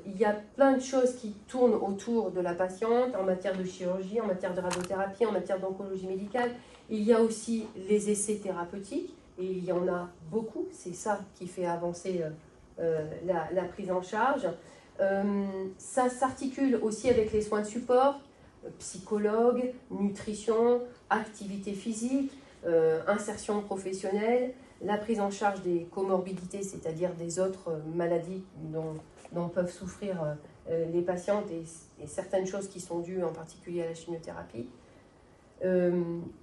il y a plein de choses qui tournent autour de la patiente en matière de chirurgie, en matière de radiothérapie, en matière d'oncologie médicale. Il y a aussi les essais thérapeutiques, et il y en a beaucoup. C'est ça qui fait avancer la prise en charge. Ça s'articule aussi avec les soins de support, psychologue, nutrition, activité physique, insertion professionnelle, la prise en charge des comorbidités, c'est-à-dire des autres maladies dont peuvent souffrir les patientes et certaines choses qui sont dues en particulier à la chimiothérapie.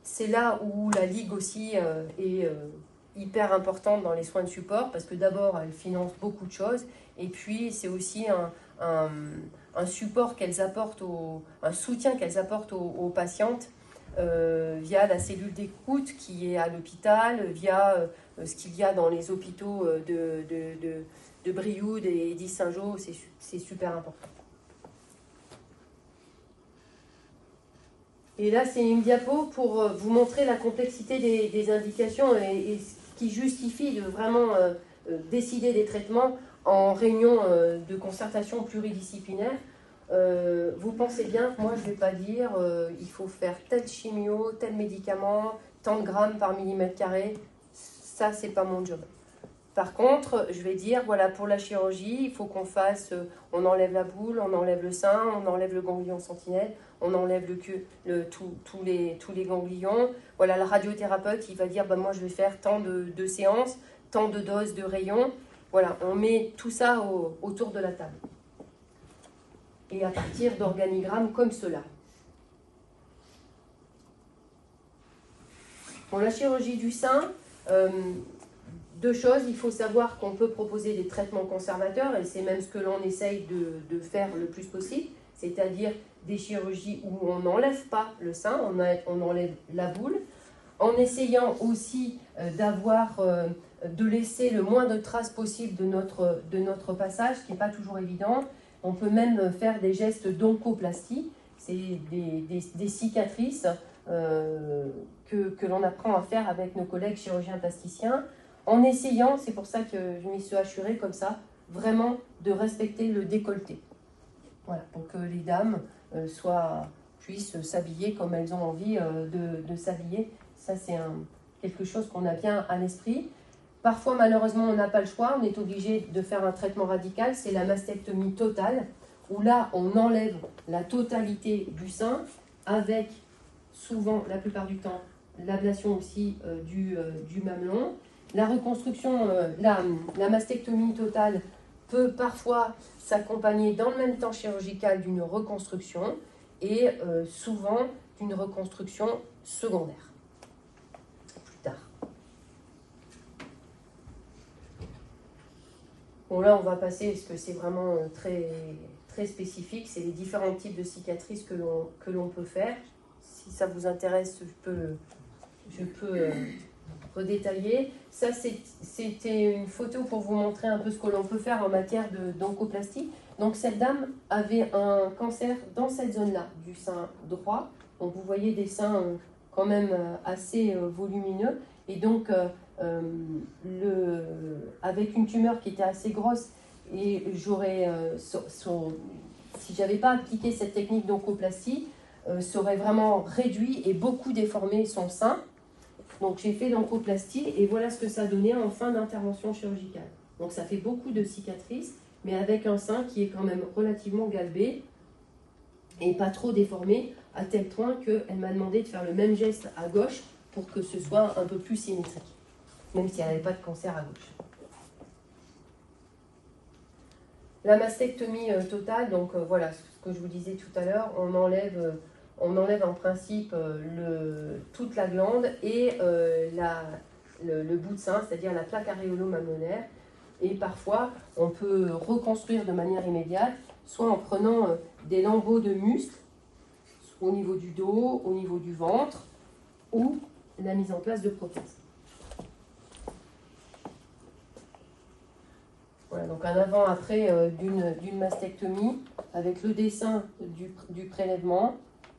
C'est là où la Ligue aussi est hyper importante dans les soins de support, parce que d'abord elle finance beaucoup de choses, et puis c'est aussi un support qu'elles apportent, un soutien qu'elles apportent aux patientes via la cellule d'écoute qui est à l'hôpital, via ce qu'il y a dans les hôpitaux de Brioude et d'Is-Saint-Jean, c'est super important. Et là, c'est une diapo pour vous montrer la complexité des indications et ce qui justifie de vraiment décider des traitements en réunion de concertation pluridisciplinaire. Vous pensez bien que moi, je ne vais pas dire il faut faire tel chimio, tel médicament, tant de grammes par millimètre carré. Ça, c'est pas mon job. Par contre, je vais dire, voilà, pour la chirurgie, il faut qu'on fasse, on enlève la boule, on enlève le sein, on enlève le ganglion sentinelle, on enlève tous les ganglions. Voilà, le radiothérapeute, il va dire, bah, moi, je vais faire tant de séances, tant de doses de rayons. Voilà, on met tout ça autour de la table. Et à partir d'organigrammes comme cela. Pour la chirurgie du sein, deux choses, il faut savoir qu'on peut proposer des traitements conservateurs, et c'est même ce que l'on essaye de faire le plus possible, c'est-à-dire des chirurgies où on n'enlève pas le sein, on enlève la boule, en essayant aussi de laisser le moins de traces possible de notre passage, ce qui n'est pas toujours évident. On peut même faire des gestes d'oncoplastie, c'est des cicatrices que l'on apprend à faire avec nos collègues chirurgiens plasticiens, en essayant, c'est pour ça que je m'y suis assurée comme ça, vraiment de respecter le décolleté. Voilà, pour que les dames puissent s'habiller comme elles ont envie de s'habiller. Ça, c'est quelque chose qu'on a bien à l'esprit. Parfois, malheureusement, on n'a pas le choix, on est obligé de faire un traitement radical, c'est la mastectomie totale, où là, on enlève la totalité du sein, avec souvent, la plupart du temps, l'ablation aussi du mamelon. La reconstruction, la mastectomie totale peut parfois s'accompagner dans le même temps chirurgical d'une reconstruction et souvent d'une reconstruction secondaire, plus tard. Bon, là, on va passer, parce que c'est vraiment très, très spécifique, c'est les différents types de cicatrices que l'on peut faire. Si ça vous intéresse, je peux redétailler. Ça, c'était une photo pour vous montrer un peu ce que l'on peut faire en matière d'oncoplastie. Donc, cette dame avait un cancer dans cette zone-là, du sein droit. Donc, vous voyez des seins quand même assez volumineux. Et donc, avec une tumeur qui était assez grosse, et j'aurais, si je n'avais pas appliqué cette technique d'oncoplastie, ça aurait vraiment réduit et beaucoup déformé son sein. Donc j'ai fait l'oncoplastie et voilà ce que ça donnait en fin d'intervention chirurgicale. Donc ça fait beaucoup de cicatrices, mais avec un sein qui est quand même relativement galbé et pas trop déformé, à tel point qu'elle m'a demandé de faire le même geste à gauche pour que ce soit un peu plus symétrique, même si elle n'avait pas de cancer à gauche. La mastectomie totale, donc voilà ce que je vous disais tout à l'heure, on enlève en principe toute la glande et le bout de sein, c'est-à-dire la plaque aréolo-mamelonnaire. Et parfois, on peut reconstruire de manière immédiate, soit en prenant des lambeaux de muscles au niveau du dos, au niveau du ventre, ou la mise en place de prothèses. donc un avant-après d'une mastectomie avec le dessin du prélèvement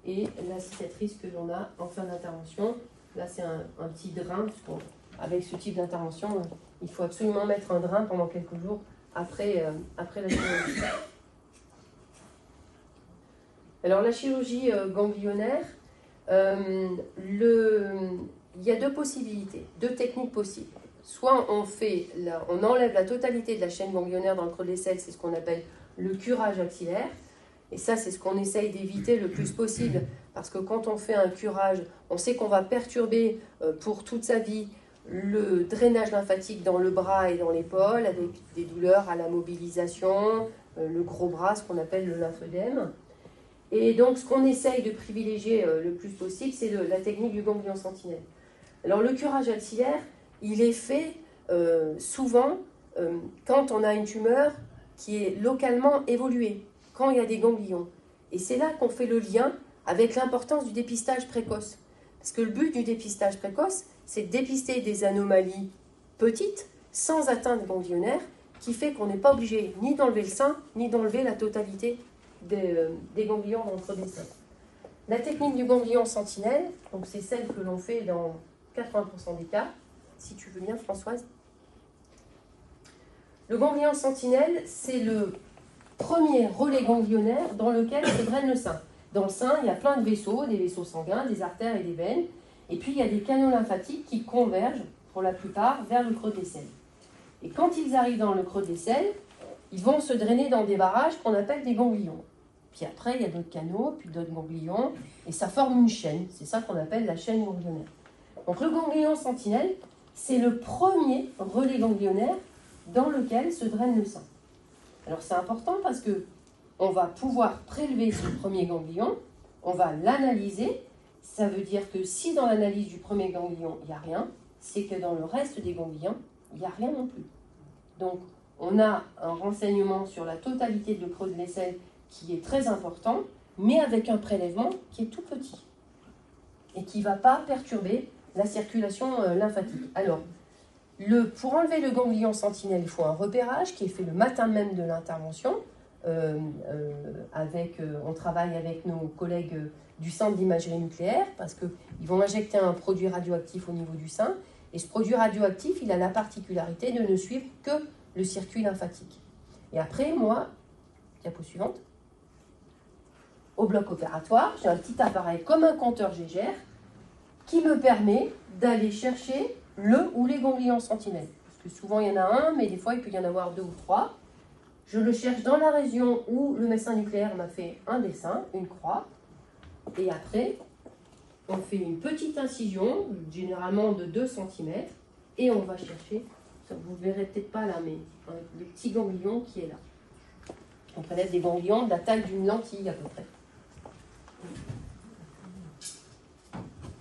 et la cicatrice que l'on a en fin d'intervention. Là, c'est un petit drain, parce qu'avec ce type d'intervention, il faut absolument mettre un drain pendant quelques jours après la chirurgie. Alors, la chirurgie ganglionnaire, il y a deux possibilités, deux techniques possibles. Soit on enlève la totalité de la chaîne ganglionnaire dans le creux de l'aisselle, c'est ce qu'on appelle le curage axillaire. Et ça, c'est ce qu'on essaye d'éviter le plus possible, parce que quand on fait un curage, on sait qu'on va perturber pour toute sa vie le drainage lymphatique dans le bras et dans l'épaule, avec des douleurs à la mobilisation, le gros bras, ce qu'on appelle le lymphœdème. Et donc, ce qu'on essaye de privilégier le plus possible, c'est la technique du ganglion sentinelle. Alors, le curage axillaire, il est fait souvent quand on a une tumeur qui est localement évoluée, quand il y a des ganglions. Et c'est là qu'on fait le lien avec l'importance du dépistage précoce. Parce que le but du dépistage précoce, c'est de dépister des anomalies petites, sans atteinte ganglionnaire, qui fait qu'on n'est pas obligé ni d'enlever le sein, ni d'enlever la totalité des ganglions dans le creux des selles. La technique du ganglion sentinelle, donc c'est celle que l'on fait dans 80% des cas, si tu veux bien Françoise. Le ganglion sentinelle, c'est le premier relais ganglionnaire dans lequel se draine le sein. Dans le sein, il y a plein de vaisseaux, des vaisseaux sanguins, des artères et des veines. Et puis, il y a des canaux lymphatiques qui convergent, pour la plupart, vers le creux des selles. Et quand ils arrivent dans le creux des selles, ils vont se drainer dans des barrages qu'on appelle des ganglions. Puis après, il y a d'autres canaux, puis d'autres ganglions, et ça forme une chaîne. C'est ça qu'on appelle la chaîne ganglionnaire. Donc, le ganglion sentinelle, c'est le premier relais ganglionnaire dans lequel se draine le sein. Alors, c'est important parce que on va pouvoir prélever ce premier ganglion, on va l'analyser. Ça veut dire que si dans l'analyse du premier ganglion, il n'y a rien, c'est que dans le reste des ganglions, il n'y a rien non plus. Donc, on a un renseignement sur la totalité de creux de l'aisselle qui est très important, mais avec un prélèvement qui est tout petit et qui ne va pas perturber la circulation lymphatique. Alors, pour enlever le ganglion sentinelle, il faut un repérage qui est fait le matin même de l'intervention. On travaille avec nos collègues du centre d'imagerie nucléaire parce qu'ils vont injecter un produit radioactif au niveau du sein. Et ce produit radioactif, il a la particularité de ne suivre que le circuit lymphatique. Et après, moi, diapo suivante, au bloc opératoire, j'ai un petit appareil comme un compteur Gégère qui me permet d'aller chercher le ou les ganglions sentinelles. Parce que souvent, il y en a un, mais des fois, il peut y en avoir 2 ou 3. Je le cherche dans la région où le médecin nucléaire m'a fait un dessin, une croix. Et après, on fait une petite incision, généralement de 2 cm, et on va chercher, vous ne verrez peut-être pas là, mais le petit ganglion qui est là. On prélève des ganglions de la taille d'une lentille à peu près.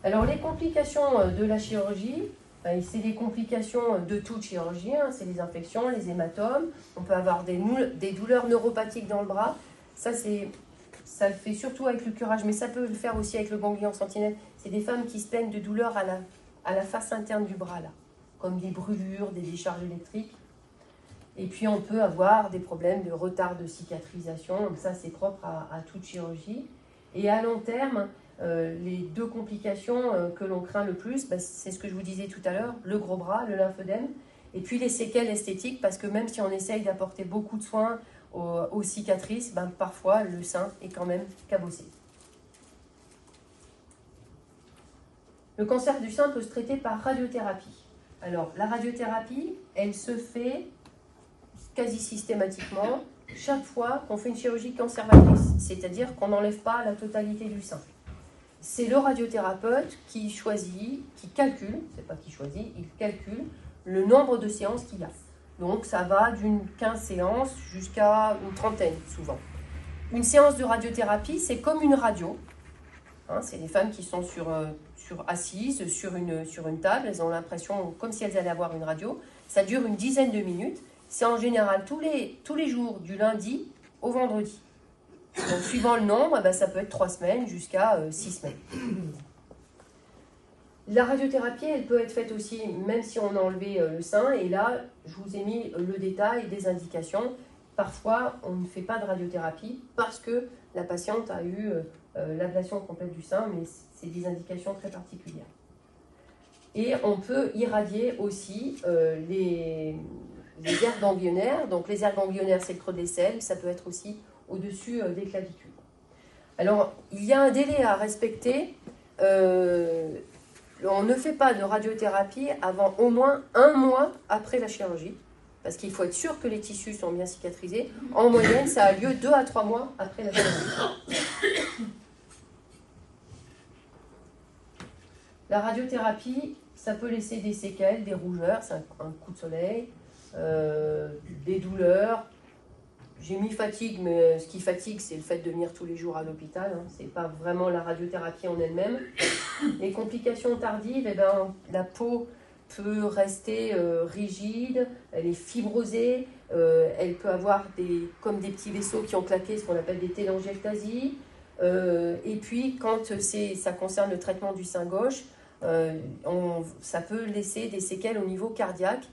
Alors les complications de la chirurgie, c'est des complications de toute chirurgie, c'est les infections, les hématomes, on peut avoir des douleurs neuropathiques dans le bras, ça le fait surtout avec le curage, mais ça peut le faire aussi avec le ganglion sentinelle. C'est des femmes qui se plaignent de douleurs à la face interne du bras, là, comme des brûlures, des décharges électriques. Et puis on peut avoir des problèmes de retard de cicatrisation, donc ça c'est propre à toute chirurgie. Et à long terme, les 2 complications que l'on craint le plus, c'est ce que je vous disais tout à l'heure, le gros bras, le lymphœdème, et puis les séquelles esthétiques, parce que même si on essaye d'apporter beaucoup de soins aux cicatrices, parfois le sein est quand même cabossé. Le cancer du sein peut se traiter par radiothérapie. Alors, la radiothérapie, elle se fait quasi systématiquement chaque fois qu'on fait une chirurgie conservatrice, c'est-à-dire qu'on n'enlève pas la totalité du sein. C'est le radiothérapeute qui choisit, qui calcule, c'est pas qui choisit, il calcule le nombre de séances qu'il y a. Donc ça va d'une 15 séances jusqu'à une trentaine souvent. Une séance de radiothérapie, c'est comme une radio. C'est des femmes qui sont assises sur une table, elles ont l'impression comme si elles allaient avoir une radio. Ça dure une dizaine de minutes. C'est en général tous les jours, du lundi au vendredi. Donc, suivant le nombre, ça peut être 3 semaines jusqu'à 6 semaines. La radiothérapie, elle peut être faite aussi, même si on a enlevé le sein. Et là, je vous ai mis le détail des indications. Parfois, on ne fait pas de radiothérapie parce que la patiente a eu l'ablation complète du sein, mais c'est des indications très particulières. Et on peut irradier aussi les aires ganglionnaires. Donc les aires ganglionnaires, c'est le creux de l'aisselle, ça peut être aussi au-dessus des clavicules. Alors, il y a un délai à respecter. On ne fait pas de radiothérapie avant au moins 1 mois après la chirurgie, parce qu'il faut être sûr que les tissus sont bien cicatrisés. En moyenne, ça a lieu 2 à 3 mois après la chirurgie. La radiothérapie, ça peut laisser des séquelles, des rougeurs, c'est un coup de soleil, des douleurs. J'ai mis fatigue, mais ce qui fatigue, c'est le fait de venir tous les jours à l'hôpital. Hein. Ce n'est pas vraiment la radiothérapie en elle-même. Les complications tardives, eh ben, la peau peut rester rigide, elle est fibrosée, elle peut avoir comme des petits vaisseaux qui ont claqué, ce qu'on appelle des télangiectasies. Et puis, quand ça concerne le traitement du sein gauche, ça peut laisser des séquelles au niveau cardiaque.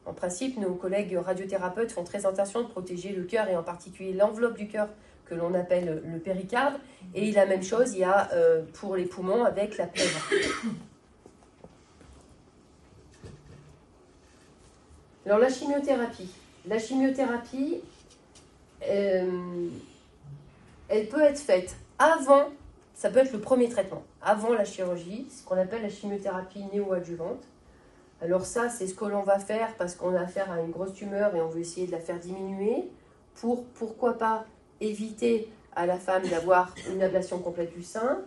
En principe, nos collègues radiothérapeutes font très attention de protéger le cœur et en particulier l'enveloppe du cœur que l'on appelle le péricarde. Et la même chose, il y a pour les poumons avec la plèvre. Alors la chimiothérapie. La chimiothérapie, elle peut être faite avant, ça peut être le premier traitement, avant la chirurgie, ce qu'on appelle la chimiothérapie néoadjuvante. Alors ça, c'est ce que l'on va faire parce qu'on a affaire à une grosse tumeur et on veut essayer de la faire diminuer pour, pourquoi pas, éviter à la femme d'avoir une ablation complète du sein.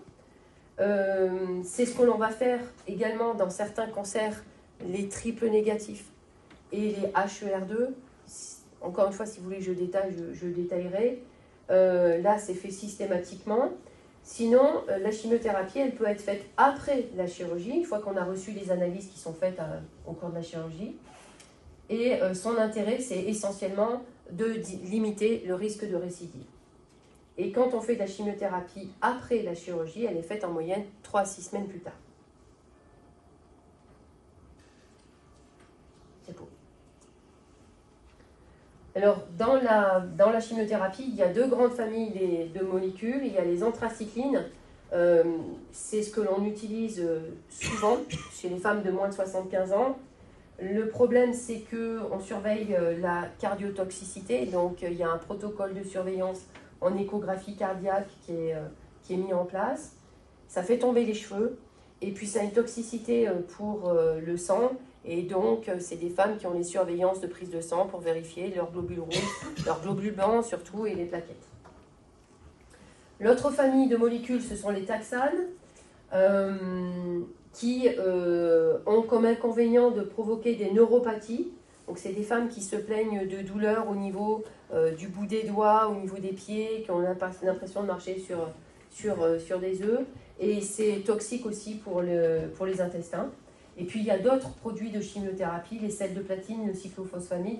C'est ce que l'on va faire également dans certains cancers, les triples négatifs et les HER2. Encore une fois, si vous voulez que je détaille, je détaillerai. Là, c'est fait systématiquement. Sinon, la chimiothérapie, elle peut être faite après la chirurgie, une fois qu'on a reçu les analyses qui sont faites au cours de la chirurgie. Et son intérêt, c'est essentiellement de limiter le risque de récidive. Et quand on fait de la chimiothérapie après la chirurgie, elle est faite en moyenne 3 à 6 semaines plus tard. C'est beau. Alors, dans la chimiothérapie, il y a 2 grandes familles de molécules. Il y a les anthracyclines. C'est ce que l'on utilise souvent chez les femmes de moins de 75 ans. Le problème, c'est qu'on surveille la cardiotoxicité. Donc, il y a un protocole de surveillance en échographie cardiaque qui est mis en place. Ça fait tomber les cheveux. Et puis, ça a une toxicité pour le sang. Et donc, c'est des femmes qui ont les surveillances de prise de sang pour vérifier leurs globules rouges, leurs globules blancs surtout, et les plaquettes. L'autre famille de molécules, ce sont les taxanes, qui ont comme inconvénient de provoquer des neuropathies. Donc, c'est des femmes qui se plaignent de douleurs au niveau du bout des doigts, au niveau des pieds, qui ont l'impression de marcher sur des œufs. Et c'est toxique aussi pour les intestins. Et puis, il y a d'autres produits de chimiothérapie, les sels de platine, le cyclophosphamide,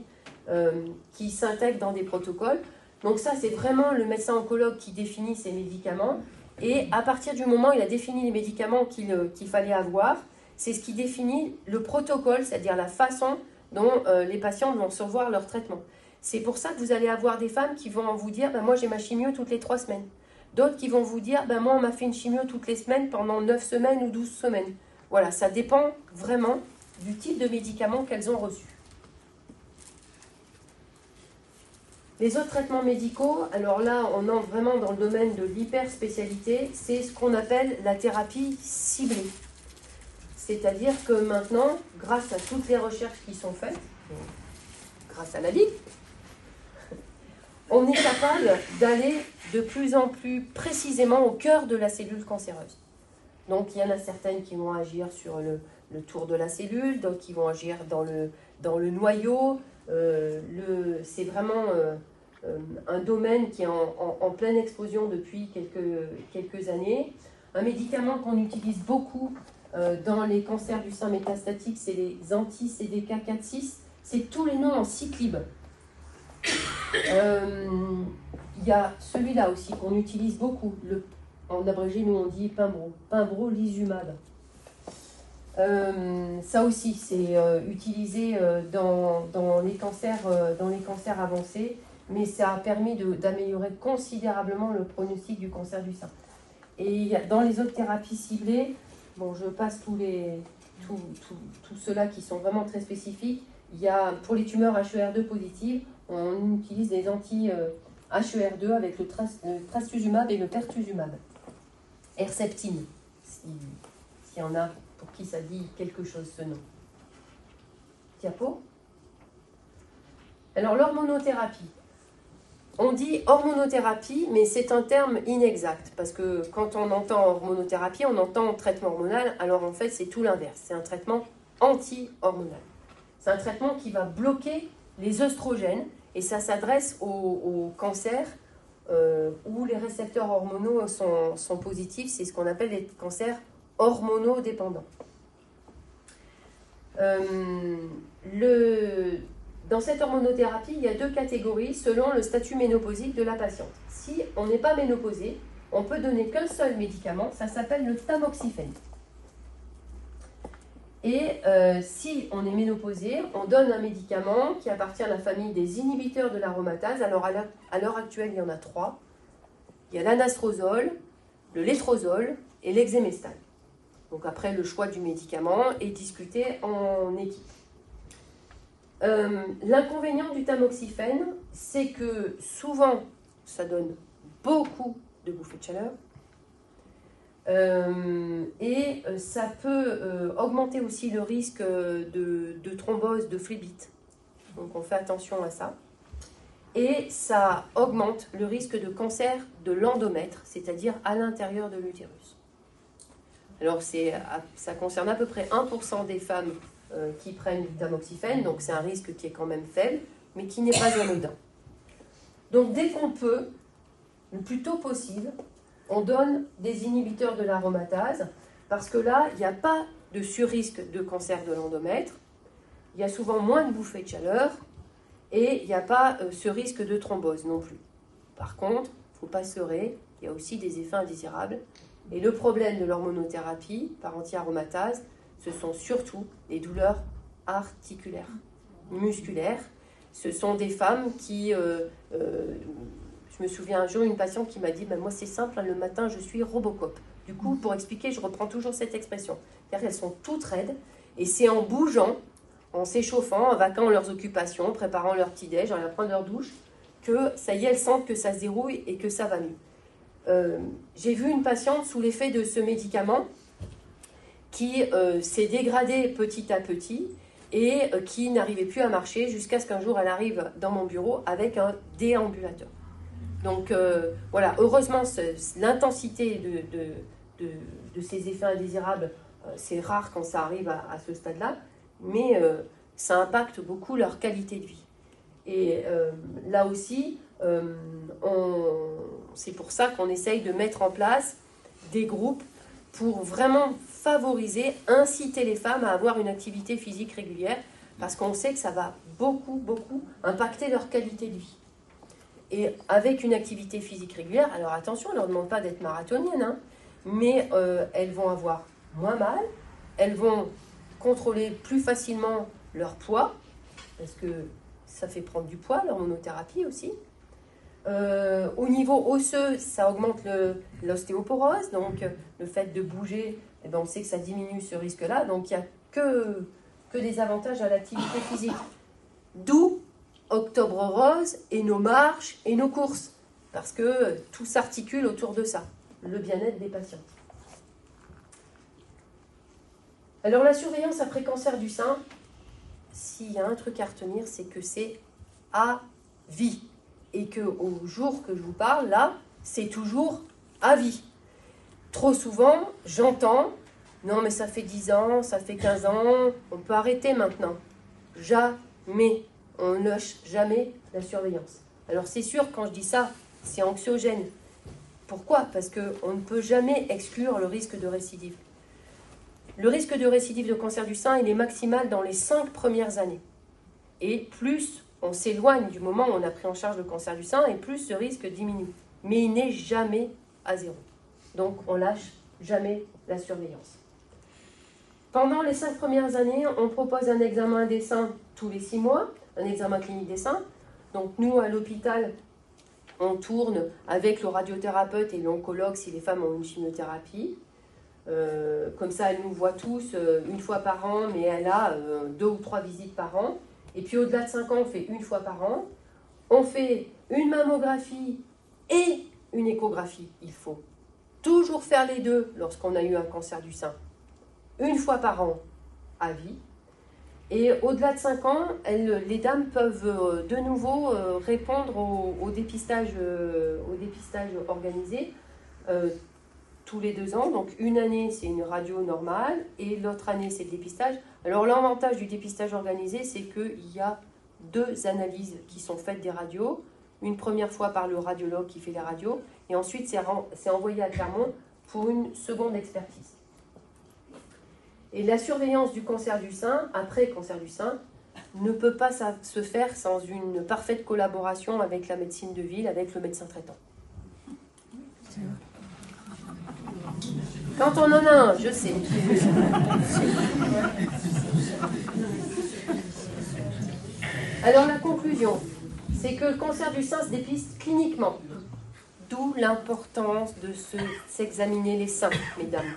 qui s'intègrent dans des protocoles. Donc ça, c'est vraiment le médecin oncologue qui définit ces médicaments. Et à partir du moment où il a défini les médicaments qu'il fallait avoir, c'est ce qui définit le protocole, c'est-à-dire la façon dont les patients vont recevoir leur traitement. C'est pour ça que vous allez avoir des femmes qui vont vous dire moi j'ai ma chimio toutes les 3 semaines. D'autres qui vont vous dire moi on m'a fait une chimio toutes les semaines pendant 9 semaines ou 12 semaines. Voilà, ça dépend vraiment du type de médicament qu'elles ont reçu. Les autres traitements médicaux, alors là, on entre vraiment dans le domaine de l'hyperspécialité, c'est ce qu'on appelle la thérapie ciblée. C'est-à-dire que maintenant, grâce à toutes les recherches qui sont faites, grâce à la Ligue, on est capable d'aller de plus en plus précisément au cœur de la cellule cancéreuse. Donc, il y en a certaines qui vont agir sur le tour de la cellule, d'autres qui vont agir dans le noyau. C'est vraiment un domaine qui est en pleine explosion depuis quelques années. Un médicament qu'on utilise beaucoup dans les cancers du sein métastatique, c'est les anti-CDK4/6. C'est tous les noms en cyclibe. Il y a celui-là aussi qu'on utilise beaucoup, en abrégé, nous on dit pembrolizumab. Ça aussi, c'est utilisé dans les cancers avancés, mais ça a permis d'améliorer considérablement le pronostic du cancer du sein. Et dans les autres thérapies ciblées, bon, je passe tous ceux-là qui sont vraiment très spécifiques. Il y a, pour les tumeurs HER2 positives, on utilise des anti-HER2 avec le trastuzumab et le pertuzumab. Herceptine, s'il y en a pour qui ça dit quelque chose, ce nom. Diapo. Alors, l'hormonothérapie. On dit hormonothérapie, mais c'est un terme inexact, parce que quand on entend hormonothérapie, on entend traitement hormonal, alors en fait c'est tout l'inverse, c'est un traitement anti-hormonal. C'est un traitement qui va bloquer les œstrogènes, et ça s'adresse aux cancers où les récepteurs hormonaux sont positifs, c'est ce qu'on appelle les cancers hormonodépendants. Dans cette hormonothérapie, il y a 2 catégories selon le statut ménopausique de la patiente. Si on n'est pas ménopausé, on peut donner qu'un seul médicament, ça s'appelle le tamoxifène. Et si on est ménopausé, on donne un médicament qui appartient à la famille des inhibiteurs de l'aromatase. Alors à l'heure actuelle, il y en a 3. Il y a l'anastrozole, le létrozole et l'exemestane. Donc après, le choix du médicament est discuté en équipe. L'inconvénient du tamoxifène, c'est que souvent, ça donne beaucoup de bouffées de chaleur et ça peut augmenter aussi le risque de thrombose, de phlébite. Donc on fait attention à ça. Et ça augmente le risque de cancer de l'endomètre, c'est-à-dire à l'intérieur de l'utérus. Alors ça concerne à peu près 1% des femmes qui prennent du tamoxifène, donc c'est un risque qui est quand même faible, mais qui n'est pas anodin. Donc dès qu'on peut, le plus tôt possible, on donne des inhibiteurs de l'aromatase, parce que là, il n'y a pas de surrisque de cancer de l'endomètre, il y a souvent moins de bouffées de chaleur, et il n'y a pas ce risque de thrombose non plus. Par contre, il ne faut pas se leurrer, il y a aussi des effets indésirables, et le problème de l'hormonothérapie par anti-aromatase, ce sont surtout des douleurs articulaires, musculaires. Ce sont des femmes qui... je me souviens un jour, une patiente qui m'a dit « Moi, c'est simple, le matin, je suis Robocop. » Du coup, pour expliquer, je reprends toujours cette expression. C'est-à-dire qu'elles sont toutes raides, et c'est en bougeant, en s'échauffant, en vaquant leurs occupations, préparant leur petit-déj, en allant prendre leur douche, que ça y est, elles sentent que ça se dérouille et que ça va mieux. J'ai vu une patiente sous l'effet de ce médicament qui s'est dégradée petit à petit et qui n'arrivait plus à marcher jusqu'à ce qu'un jour elle arrive dans mon bureau avec un déambulateur. Donc voilà, heureusement l'intensité de ces effets indésirables, c'est rare quand ça arrive à ce stade-là, mais ça impacte beaucoup leur qualité de vie. Et là aussi, c'est pour ça qu'on essaye de mettre en place des groupes pour vraiment favoriser, inciter les femmes à avoir une activité physique régulière, parce qu'on sait que ça va beaucoup impacter leur qualité de vie. Et avec une activité physique régulière, alors attention, on ne leur demande pas d'être marathoniennes, hein, mais elles vont avoir moins mal, elles vont contrôler plus facilement leur poids, parce que ça fait prendre du poids, l'hormonothérapie aussi. Au niveau osseux, ça augmente l'ostéoporose, donc le fait de bouger, eh ben, on sait que ça diminue ce risque-là, donc il n'y a que des avantages à l'activité physique. D'où Octobre Rose et nos marches et nos courses, parce que tout s'articule autour de ça, le bien-être des patientes. Alors la surveillance après cancer du sein, s'il y a un truc à retenir, c'est que c'est à vie. Et qu'au jour que je vous parle, là, c'est toujours à vie. Trop souvent, j'entends, non mais ça fait 10 ans, ça fait 15 ans, on peut arrêter maintenant. Jamais, on ne lâche jamais la surveillance. Alors c'est sûr, quand je dis ça, c'est anxiogène. Pourquoi ? Parce qu'on ne peut jamais exclure le risque de récidive. Le risque de récidive de cancer du sein, il est maximal dans les 5 premières années. Et plus on s'éloigne du moment où on a pris en charge le cancer du sein et plus ce risque diminue. Mais il n'est jamais à 0. Donc on lâche jamais la surveillance. Pendant les 5 premières années, on propose un examen des seins tous les 6 mois, un examen clinique des seins. Donc nous, à l'hôpital, on tourne avec le radiothérapeute et l'oncologue si les femmes ont une chimiothérapie. Comme ça, elle nous voit tous une fois par an, mais elle a 2 ou 3 visites par an. Et puis au-delà de 5 ans, on fait une fois par an. On fait une mammographie et une échographie. Il faut toujours faire les deux lorsqu'on a eu un cancer du sein. Une fois par an, à vie. Et au-delà de 5 ans, les dames peuvent de nouveau répondre au dépistage organisé tous les 2 ans. Donc une année, c'est une radio normale et l'autre année, c'est le dépistage. Alors l'avantage du dépistage organisé, c'est qu'il y a 2 analyses qui sont faites des radios. Une première fois par le radiologue qui fait les radios et ensuite c'est envoyé à Clermont pour une seconde expertise. Et la surveillance du cancer du sein, après cancer du sein, ne peut pas se faire sans une parfaite collaboration avec la médecine de ville, avec le médecin traitant. Quand on en a un, je sais. Alors la conclusion, c'est que le cancer du sein se dépiste cliniquement. D'où l'importance de s'examiner les seins, mesdames.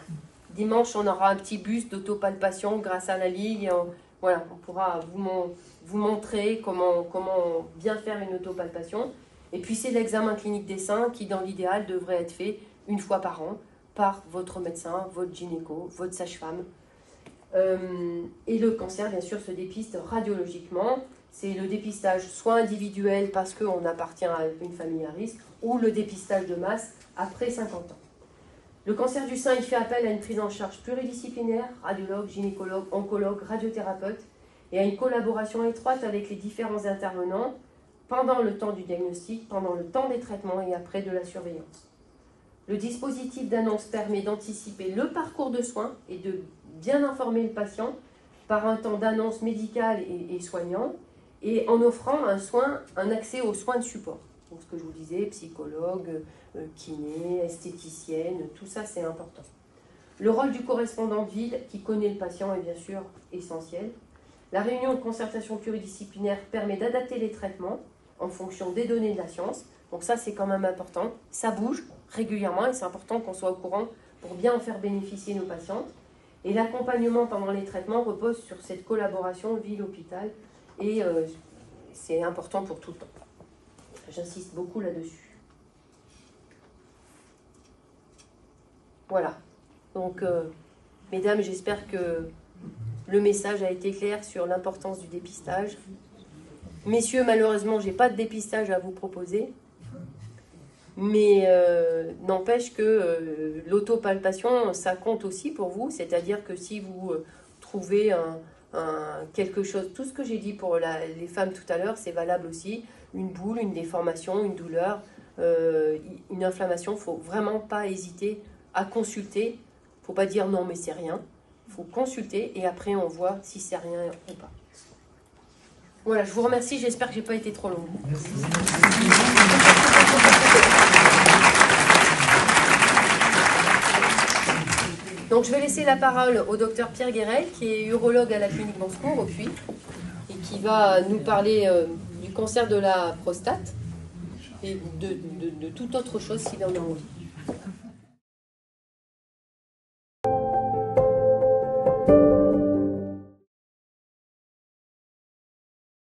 Dimanche, on aura un petit bus d'autopalpation grâce à la Ligue. Voilà, on pourra vous montrer comment bien faire une autopalpation. Et puis, c'est l'examen clinique des seins qui, dans l'idéal, devrait être fait une fois par an par votre médecin, votre gynéco, votre sage-femme. Et le cancer, bien sûr, se dépiste radiologiquement. C'est le dépistage soit individuel parce qu'on appartient à une famille à risque, ou le dépistage de masse après 50 ans. Le cancer du sein, il fait appel à une prise en charge pluridisciplinaire, radiologue, gynécologue, oncologue, radiothérapeute, et à une collaboration étroite avec les différents intervenants pendant le temps du diagnostic, pendant le temps des traitements et après de la surveillance. Le dispositif d'annonce permet d'anticiper le parcours de soins et de bien informer le patient par un temps d'annonce médicale et soignant, et en offrant un accès aux soins de support. Donc, ce que je vous disais, psychologue, kiné, esthéticienne, tout ça c'est important. Le rôle du correspondant de ville qui connaît le patient est bien sûr essentiel. La réunion de concertation pluridisciplinaire permet d'adapter les traitements en fonction des données de la science. Donc ça c'est quand même important. Ça bouge régulièrement et c'est important qu'on soit au courant pour bien en faire bénéficier nos patientes. Et l'accompagnement pendant les traitements repose sur cette collaboration ville-hôpital et c'est important pour tout le temps. J'insiste beaucoup là-dessus. Voilà. Donc, mesdames, j'espère que le message a été clair sur l'importance du dépistage. Messieurs, malheureusement, je n'ai pas de dépistage à vous proposer. Mais n'empêche que l'autopalpation, ça compte aussi pour vous. C'est-à-dire que si vous trouvez quelque chose, tout ce que j'ai dit pour les femmes tout à l'heure, c'est valable aussi. Une boule, une déformation, une douleur, une inflammation, il ne faut vraiment pas hésiter à consulter. Il ne faut pas dire non mais c'est rien. Il faut consulter et après on voit si c'est rien ou pas. Voilà, je vous remercie, j'espère que je n'ai pas été trop longue. Donc je vais laisser la parole au docteur Pierre Guérel, qui est urologue à la clinique Bonsecours au Puy, et qui va nous parler du cancer de la prostate et de toute autre chose s'il en a envie.